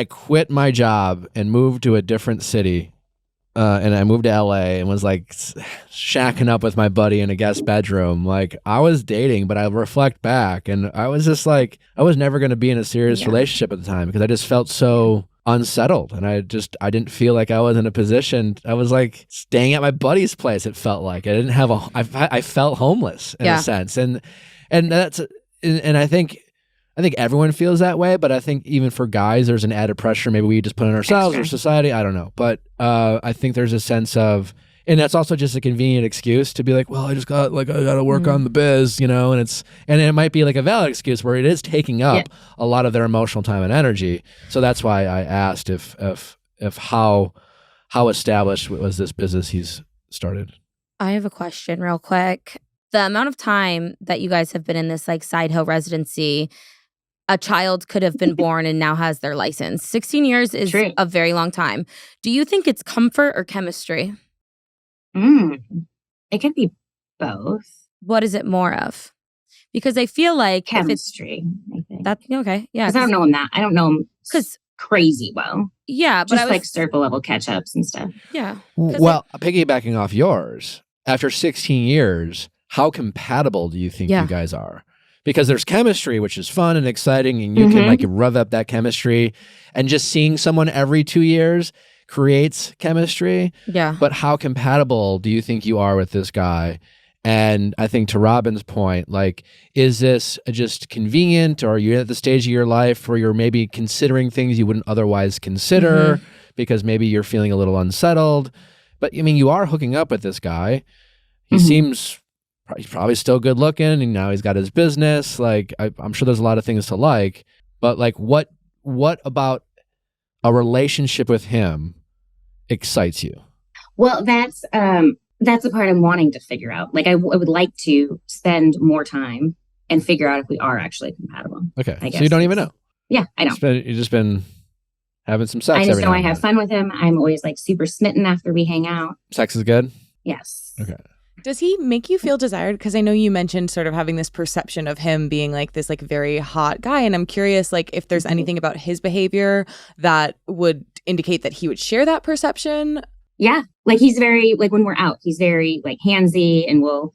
quit my job and moved to a different city, and I moved to LA and was like shacking up with my buddy in a guest bedroom, like I was dating, but I reflect back and I was just like, I was never going to be in a serious relationship at the time because I just felt so unsettled, and I didn't feel like I was in a position. I was like staying at my buddy's place. It felt like I didn't have I felt homeless in a sense, and that's, and I think everyone feels that way, but I think even for guys, there's an added pressure. Maybe we just put on ourselves or society. I don't know, but I think there's a sense of, and that's also just a convenient excuse to be like, well, I got to work on the biz, and it might be like a valid excuse where it is taking up a lot of their emotional time and energy. So that's why I asked if how established was this business he's started. I have a question real quick. The amount of time that you guys have been in this like side hill residency, a child could have been born and now has their license. 16 years is a very long time. Do you think it's comfort or chemistry? It could be both. What is it more of? Because I feel like Chemistry, I think. That's okay. Yeah. Because I don't know him I don't know him crazy well. Yeah. But just like circle level catch ups and stuff. Yeah. Well, piggybacking off yours, after 16 years, how compatible do you think you guys are? Because there's chemistry, which is fun and exciting, and you can like rev up that chemistry, and just seeing someone every 2 years creates chemistry. Yeah. But how compatible do you think you are with this guy? And I think to Robyn's point, like, is this just convenient, or are you at the stage of your life where you're maybe considering things you wouldn't otherwise consider because maybe you're feeling a little unsettled? But I mean, you are hooking up with this guy. He seems, he's probably still good looking, and now he's got his business. Like, I'm sure there's a lot of things to like, but like, what about a relationship with him excites you? Well, that's the part I'm wanting to figure out. Like, I would like to spend more time and figure out if we are actually compatible. Okay, so you don't even know. Yeah, I don't. You've just been having some sex. I just know I have fun with him. I'm always like super smitten after we hang out. Sex is good? Yes. Okay. Does he make you feel desired? Because I know you mentioned sort of having this perception of him being like this like very hot guy. And I'm curious, like, if there's anything about his behavior that would indicate that he would share that perception. Yeah. Like, he's very, like, when we're out, he's very like handsy, and will,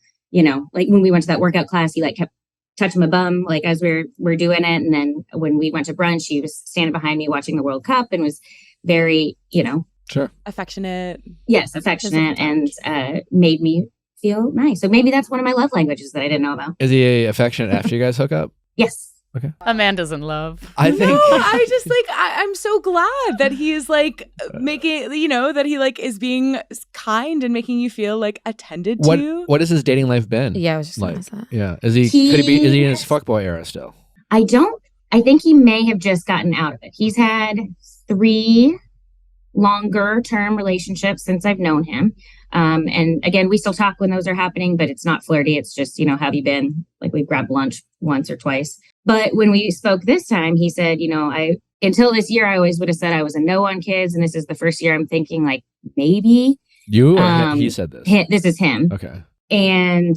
like when we went to that workout class, he like kept touching my bum, like as we're doing it. And then when we went to brunch, he was standing behind me watching the World Cup and was very, Sure. Affectionate. Yes. Affectionate, and made me feel nice. So maybe that's one of my love languages that I didn't know about. Is he affectionate after you guys hook up? Yes. Okay. Amanda's in love. I think. No, I just like, I'm so glad that he is like making, that he like is being kind and making you feel like attended to. What has his dating life been? Yeah, I was just like? gonna ask that. Yeah. Is he in his fuckboy era still? I think he may have just gotten out of it. He's had 3 longer term relationships since I've known him. And again, we still talk when those are happening, but it's not flirty. It's just, how have you been? Like, we've grabbed lunch once or twice. But when we spoke this time, he said, until this year, I always would have said I was a no on kids. And this is the first year I'm thinking like, maybe. You or he said this? This is him. Okay. And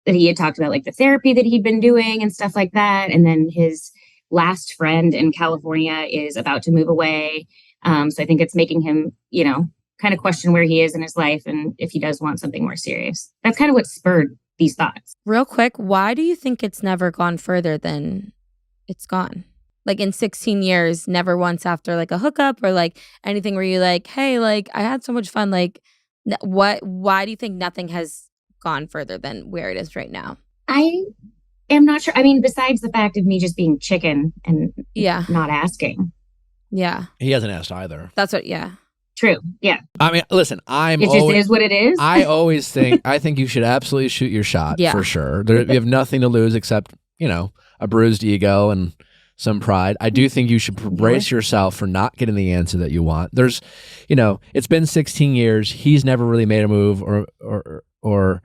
that he had talked about like the therapy that he'd been doing and stuff like that. And then his last friend in California is about to move away. So I think it's making him, kind of question where he is in his life and if he does want something more serious. That's kind of what spurred these thoughts. Real quick, why do you think it's never gone further than it's gone? Like, in 16 years, never once after like a hookup or like anything where you're like, hey, like, I had so much fun. Like, why do you think nothing has gone further than where it is right now? I am not sure. I mean, besides the fact of me just being chicken and not asking. Yeah. He hasn't asked either. That's what, yeah. True. Yeah. I mean, listen, it just is what it is. I always think you should absolutely shoot your shot for sure. You have nothing to lose except, a bruised ego and some pride. I do think you should brace yourself for not getting the answer that you want. There's, it's been 16 years. He's never really made a move or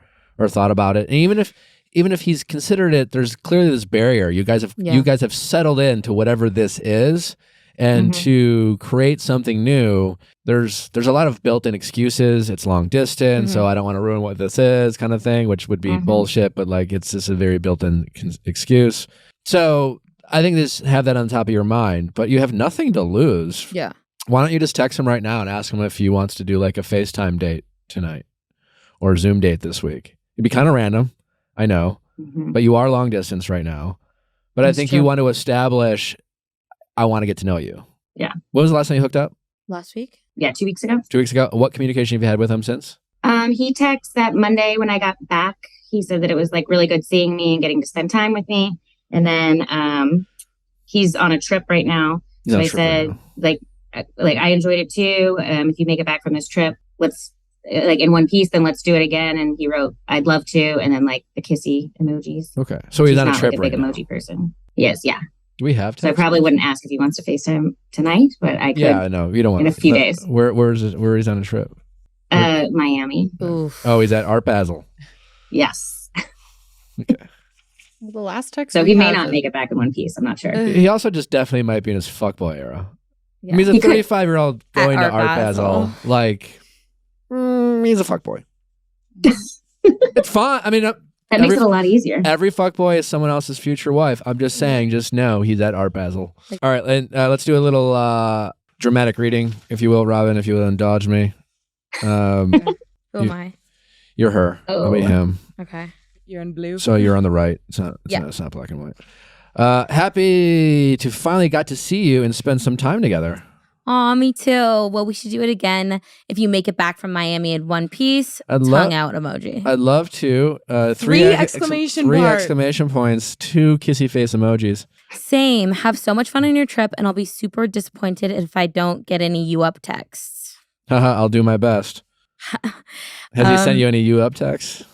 thought about it. And even if even if he's considered it, there's clearly this barrier. You guys have settled into whatever this is, and to create something new, there's a lot of built-in excuses. It's long distance, so I don't want to ruin what this is, kind of thing, which would be bullshit. But like, it's just a very built-in excuse. So I think have that on top of your mind. But you have nothing to lose. Yeah. Why don't you just text him right now and ask him if he wants to do like a FaceTime date tonight or a Zoom date this week? It'd be kind of random, I know, but you are long distance right now. But I think you want to establish, I want to get to know you. Yeah. When was the last time you hooked up? Last week? Yeah, 2 weeks ago. 2 weeks ago. What communication have you had with him since? He texted that Monday when I got back. He said that it was like really good seeing me and getting to spend time with me. And then he's on a trip right now. So I said, like I enjoyed it too. If you make it back from this trip, let's like in one piece, then let's do it again. And he wrote, I'd love to. And then like the kissy emojis. Okay. So he's on a trip like a right big now. emoji person. Yes. Yeah. Do we have to? So I probably wouldn't ask if he wants to FaceTime tonight, but I could. Yeah, no, you don't want in a few days. Where he's on a trip? Miami. Oof. Oh, he's at Art Basel. Yes. Okay. Well, the last text. So he may not make it back in one piece. I'm not sure. He also just definitely might be in his fuckboy era. Yeah. I mean, he's a He could. 35-year-old going to Art Art Basel. Basel. Like, he's a fuckboy. It's fine. I mean, That makes it a lot easier. every fuckboy is someone else's future wife. I'm just saying, just know he's at Art Basel. All right, and let's do a little dramatic reading, if you will, Robyn, if you will indulge me. Who am I? You're her. I'll be him. Okay. You're in blue. So you're on the right. It's not black and white. Happy to finally got to see you and spend some time together. Aw, me too. Well, we should do it again if you make it back from Miami in one piece. Tongue out emoji. I'd love to. Three exclamation three marks. exclamation points, 2 kissy face emojis. Same. Have so much fun on your trip, and I'll be super disappointed if I don't get any you up texts. Haha, I'll do my best. Has he sent you any you up texts?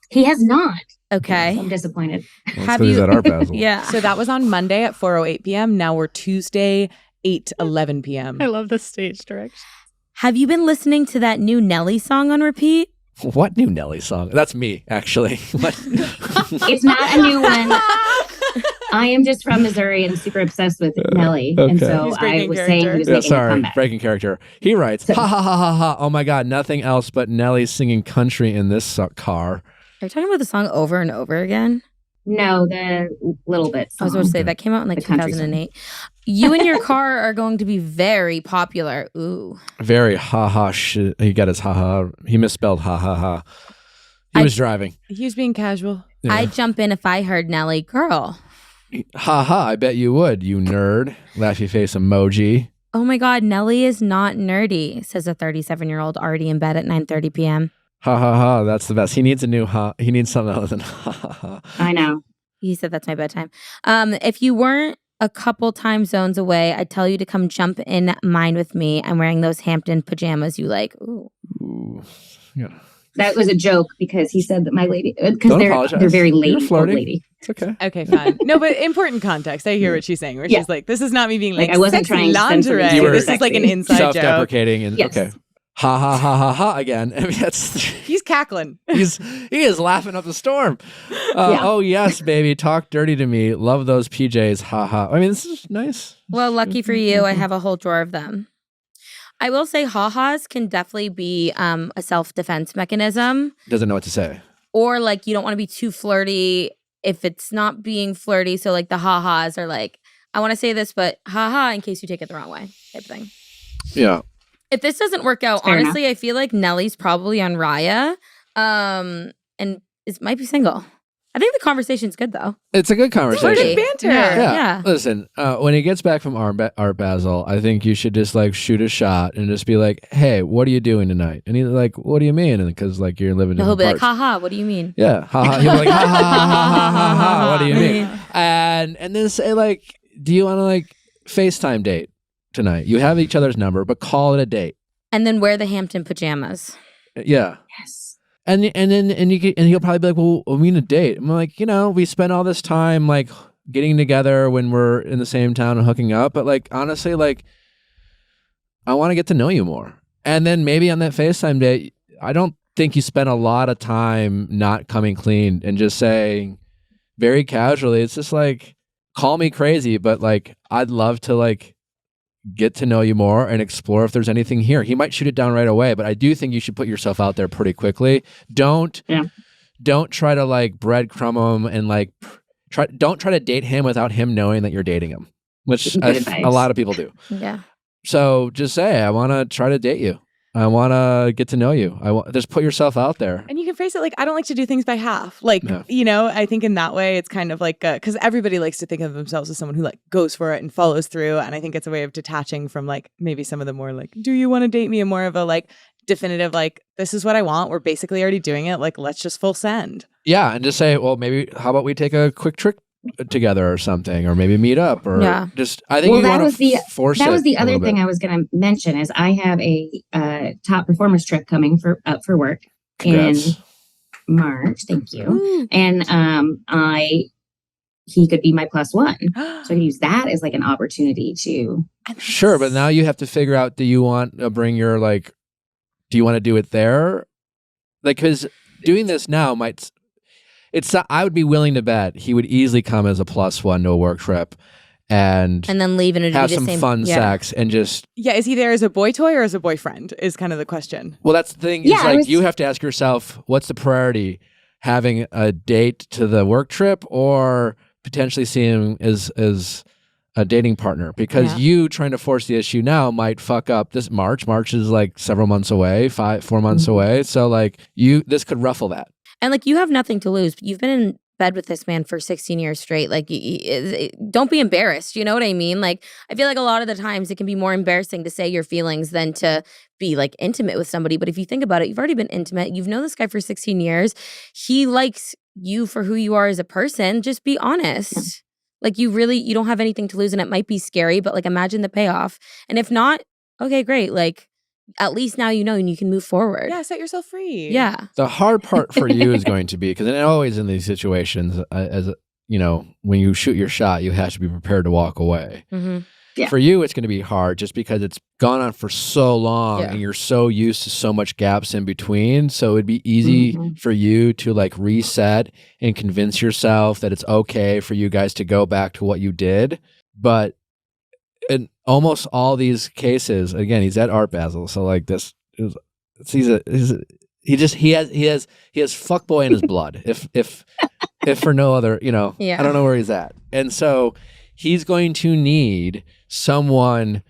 He has not. Okay. I'm disappointed. Well, that's 'cause he's at Art Basel. Yeah. So that was on Monday at 4:08 p.m. Now we're Tuesday, 8:11 p.m. I love the stage direction. Have you been listening to that new Nelly song on repeat? What new Nelly song? That's me, actually. What? It's not a new one. I am just from Missouri and super obsessed with Nelly. Okay. And so He's I breaking was character. saying he was Yeah, making a sorry, comeback. breaking character. He writes, ha ha ha ha ha. Oh my God, nothing else but Nelly singing country in this car. Are you talking about the song over and over again? No, the little bit. I was going to say that came out in like The country 2008. You and your car are going to be very popular. Ooh. Very ha ha shit. He got his ha ha. He misspelled ha ha ha. He was driving. He was being casual. Yeah. I'd jump in if I heard Nelly. Girl. Ha ha, I bet you would, you nerd. Laughy face emoji. Oh my God, Nelly is not nerdy, says a 37-year-old already in bed at 9:30 p.m. Ha ha ha, that's the best. He needs a new ha. He needs something other than ha ha ha. I know. He said that's my bedtime. If you weren't a couple time zones away, I'd tell you to come jump in mine with me. I'm wearing those Hampton pajamas you like. Ooh. Ooh. Yeah. That was a joke because he said that my lady, because Don't they're apologize. very You're lady, old flirting. lady. It's okay. Okay, fine. No, but important context. I hear what she's saying. Where Yeah. she's like, "This is not me being like, Like, I wasn't sexy trying to spend something lingerie. super This is like an sexy. inside joke." Self-deprecating and Yes. okay. Ha ha ha ha ha again. I mean, that's He's cackling. he is laughing up the storm. Yeah. Oh yes, baby, talk dirty to me. Love those PJs. Ha ha. I mean, this is nice. Well, lucky for you, I have a whole drawer of them. I will say ha-has can definitely be a self-defense mechanism. Doesn't know what to say. Or like you don't want to be too flirty if it's not being flirty. So like the ha-has are like, I want to say this, but ha-ha in case you take it the wrong way type thing. Yeah. If this doesn't work out, Fair honestly, I feel like Nelly's probably on Raya and it might be single. I think the conversation's good though. It's a good conversation. Flirty. banter. Yeah. Listen, when he gets back from Art Basel, I think you should just like shoot a shot and just be like, "Hey, what are you doing tonight?" And he's like, "What do you mean?" And because like you're living in He'll be like, parts. haha, what do you mean? Yeah, haha. He'll be like, ha ha ha ha ha ha. What do you mean? And then say like, "Do you want to like FaceTime date tonight? You have each other's number, but call it a date." And then wear the Hampton pajamas. Yeah. Yes. And he'll probably be like, "Well, we need a date." I'm like, we spend all this time like getting together when we're in the same town and hooking up, but like honestly, like I want to get to know you more. And then maybe on that FaceTime date, I don't think you spent a lot of time not coming clean and just saying very casually, it's just like, call me crazy, but like, I'd love to like get to know you more and explore if there's anything here. He might shoot it down right away, but I do think you should put yourself out there pretty quickly. Don't try to like breadcrumb him and like don't try to date him without him knowing that you're dating him, which a lot of people do. Yeah. So just say, I want to try to date you. I want to get to know you. Just put yourself out there. And you can phrase it like, I don't like to do things by half. Like, you know, I think in that way, it's kind of like, because everybody likes to think of themselves as someone who like goes for it and follows through. And I think it's a way of detaching from like maybe some of the more like, do you want to date me? And more of a like definitive, like, this is what I want. We're basically already doing it. Like, let's just full send. Yeah. And just say, well, maybe how about we take a quick trip together or something, or maybe meet up, or just, I think that was the other thing I was going to mention is I have a top performance trip coming up for work. Congrats. In March. Thank you. Ooh. And he could be my plus one, so I can use that as like an opportunity to. Sure, but now you have to figure out: do you want to bring your like? Do you want to do it there? Like, because doing this now might. I would be willing to bet he would easily come as a plus one to a work trip and then leave and have some fun sex and just. Yeah, is he there as a boy toy or as a boyfriend is kind of the question. Well, that's the thing. Yeah, like you have to ask yourself, what's the priority? Having a date to the work trip or potentially seeing him as a dating partner? Because you trying to force the issue now might fuck up this March. March is like several months away, 4 months away. So like this could ruffle that. And like, you have nothing to lose. You've been in bed with this man for 16 years straight. Like, don't be embarrassed. You know what I mean? Like, I feel like a lot of the times it can be more embarrassing to say your feelings than to be like intimate with somebody. But if you think about it, you've already been intimate. You've known this guy for 16 years. He likes you for who you are as a person. Just be honest. Yeah. Like, you don't have anything to lose, and it might be scary, but like, imagine the payoff. And if not, okay, great. Like, at least now you know and you can move forward. Yeah, set yourself free. Yeah. The hard part for you is going to be, because always in these situations, when you shoot your shot, you have to be prepared to walk away. Mm-hmm. Yeah. For you, it's going to be hard just because it's gone on for so long and you're so used to so much gaps in between. So it'd be easy for you to like reset and convince yourself that it's okay for you guys to go back to what you did. But in almost all these cases, again, he's at Art Basel, so like this, he has fuckboy in his blood. If for no other, I don't know where he's at, and so he's going to need someone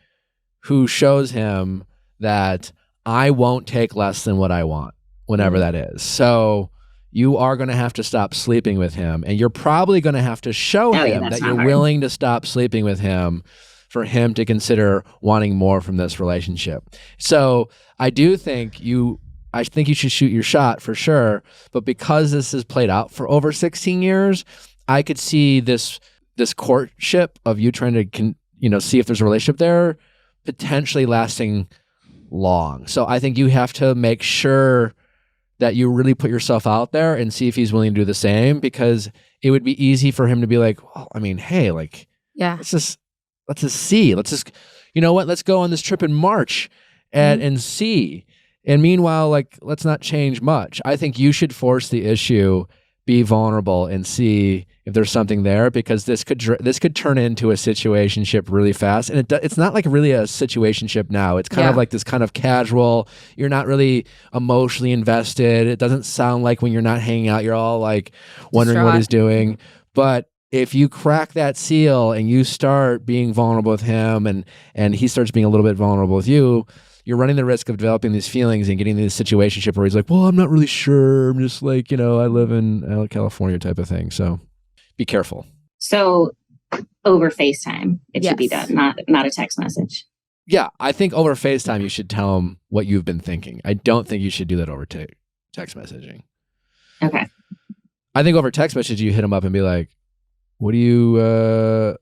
who shows him that I won't take less than what I want, whenever that is. So you are going to have to stop sleeping with him, and you're probably going to have to show him that you're willing to stop sleeping with him for him to consider wanting more from this relationship. So I do think you should shoot your shot for sure. But because this has played out for over 16 years, I could see this courtship of you trying to see if there's a relationship there potentially lasting long. So I think you have to make sure that you really put yourself out there and see if he's willing to do the same, because it would be easy for him to be like, well, I mean, hey, like, let's just see. Let's go on this trip in March and see. And meanwhile, like, let's not change much. I think you should force the issue, be vulnerable, and see if there's something there, because this could turn into a situationship really fast. And it's not like really a situationship now. It's kind of like this kind of casual. You're not really emotionally invested. It doesn't sound like when you're not hanging out, you're all like wondering what he's doing. But if you crack that seal and you start being vulnerable with him and he starts being a little bit vulnerable with you, you're running the risk of developing these feelings and getting in this situationship where he's like, well, I'm not really sure. I'm just like, I live in California type of thing. So be careful. So over FaceTime, it should be done, not a text message. Yeah, I think over FaceTime, you should tell him what you've been thinking. I don't think you should do that over text messaging. Okay. I think over text message, you hit him up and be like, what are you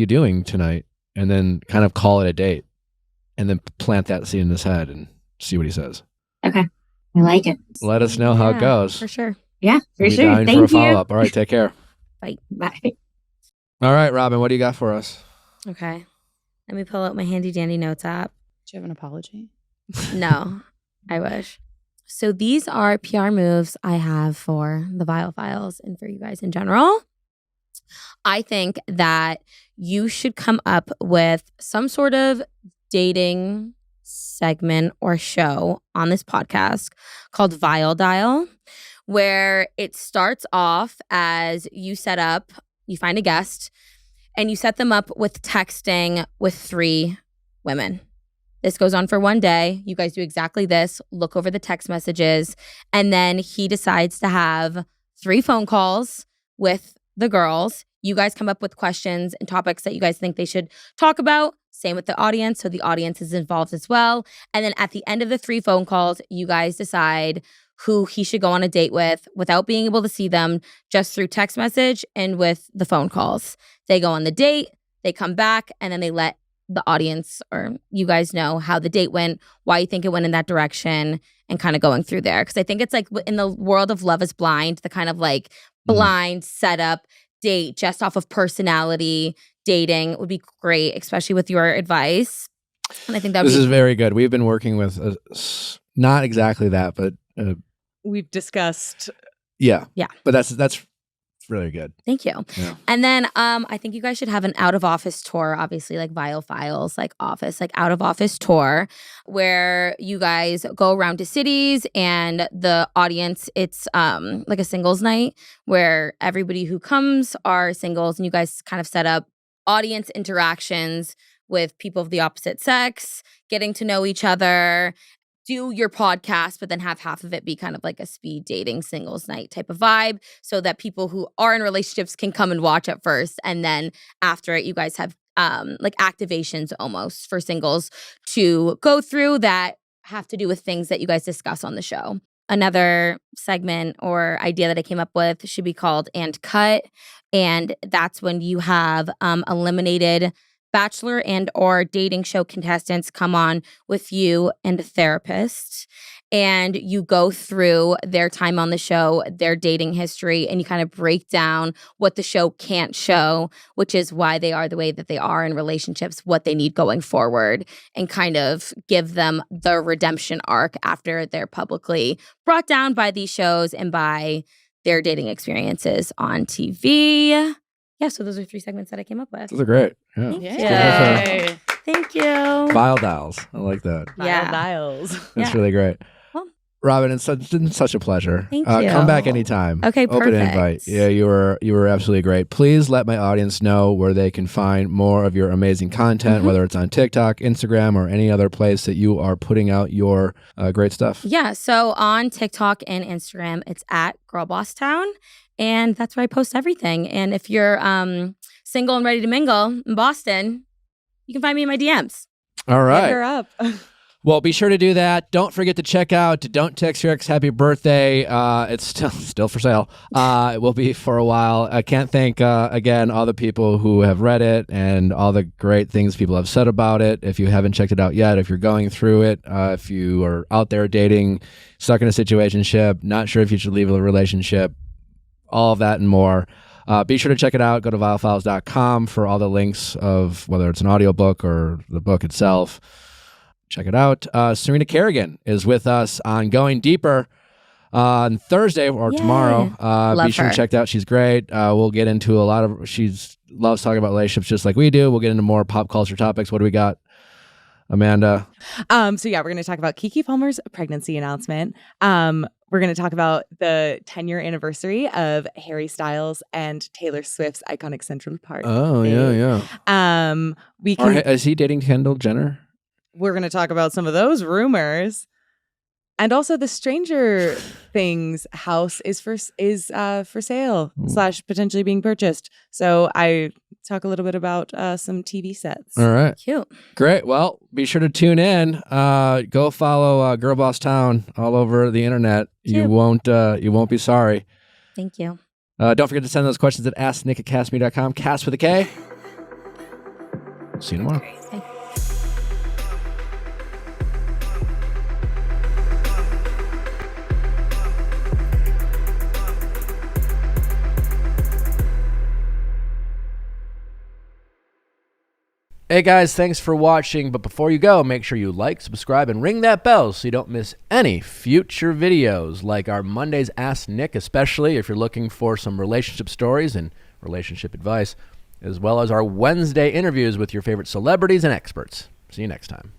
doing tonight? And then kind of call it a date, and then plant that seed in his head and see what he says. Okay. I like it. Let us know how it goes. For sure. Yeah, for sure. Thank you. Follow-up. All right, take care. Bye. Bye. All right, Robyn, what do you got for us? Okay. Let me pull out my handy dandy notes app. Do you have an apology? No, I wish. So these are PR moves I have for the Viall Files and for you guys in general. I think that you should come up with some sort of dating segment or show on this podcast called Viall Dial, where it starts off as you find a guest, and you set them up with texting with 3 women. This goes on for one day. You guys do exactly this. Look over the text messages. And then he decides to have 3 phone calls with the girls. You guys come up with questions and topics that you guys think they should talk about. Same with the audience. So the audience is involved as well. And then at the end of the 3 phone calls, you guys decide who he should go on a date with without being able to see them, just through text message and with the phone calls. They go on the date, they come back, and then they let the audience or you guys know how the date went, why you think it went in that direction, and kind of going through there. Because I think it's like in the world of Love is Blind, the kind of like blind setup date just off of personality dating would be great, especially with your advice. And I think that this is very good. We've been working with not exactly that, but we've discussed. Yeah. But that's really good. Thank you. Yeah. And then I think you guys should have an out of office tour, obviously like Viall Files, like office, like out of office tour, where you guys go around to cities and the audience, it's like a singles night where everybody who comes are singles, and you guys kind of set up audience interactions with people of the opposite sex, getting to know each other. Do your podcast, but then have half of it be kind of like a speed dating singles night type of vibe, so that people who are in relationships can come and watch at first. And then after it, you guys have like activations almost for singles to go through that have to do with things that you guys discuss on the show. Another segment or idea that I came up with should be called And Cut. And that's when you have eliminated Bachelor and or dating show contestants come on with you and a therapist, and you go through their time on the show, their dating history, and you kind of break down what the show can't show, which is why they are the way that they are in relationships, what they need going forward, and kind of give them the redemption arc after they're publicly brought down by these shows and by their dating experiences on TV. Yeah, so those are 3 segments that I came up with. Those are great. Yeah. Thank you. Thank you. Viall Dials. I like that. Yeah. Viall Dials. That's Yeah. really great. Well, Robyn, it's been such a pleasure. Thank you. Come back anytime. Okay, Open perfect. invite. Yeah, you were absolutely great. Please let my audience know where they can find more of your amazing content, whether it's on TikTok, Instagram, or any other place that you are putting out your great stuff. Yeah, so on TikTok and Instagram, it's at GirlBossTown, and that's where I post everything. And if you're single and ready to mingle in Boston, you can find me in my DMs. All right. Hit her up. Well, be sure to do that. Don't forget to check out Don't Text Your Ex Happy Birthday. It's still for sale. It will be for a while. I can't thank, again, all the people who have read it and all the great things people have said about it. If you haven't checked it out yet, if you're going through it, if you are out there dating, stuck in a situationship, not sure if you should leave a relationship, all of that and more. Be sure to check it out. Go to viallfiles.com for all the links of whether it's an audiobook or the book itself. Check it out. Serena Kerrigan is with us on Going Deeper on Thursday or Yay. tomorrow. Love Be sure her. to check that out. She's great. We'll get into a lot of, loves talking about relationships just like we do. We'll get into more pop culture topics. What do we got, Amanda? So yeah, we're going to talk about Keke Palmer's pregnancy announcement. We're going to talk about the 10-year anniversary of Harry Styles and Taylor Swift's iconic Central Park. Oh, yeah. Is he dating Kendall Jenner? We're going to talk about some of those rumors. And also the Stranger Things house is for sale / potentially being purchased. So I talk a little bit about some TV sets. All right. Cute. Great. Well, be sure to tune in. Go follow GirlBossTown all over the internet. You won't be sorry. Thank you. Don't forget to send those questions at asknick@castme.com. Cast with a K. See you tomorrow. Bye. Hey guys, thanks for watching. But before you go, make sure you like, subscribe, and ring that bell so you don't miss any future videos, like our Mondays Ask Nick, especially if you're looking for some relationship stories and relationship advice, as well as our Wednesday interviews with your favorite celebrities and experts. See you next time.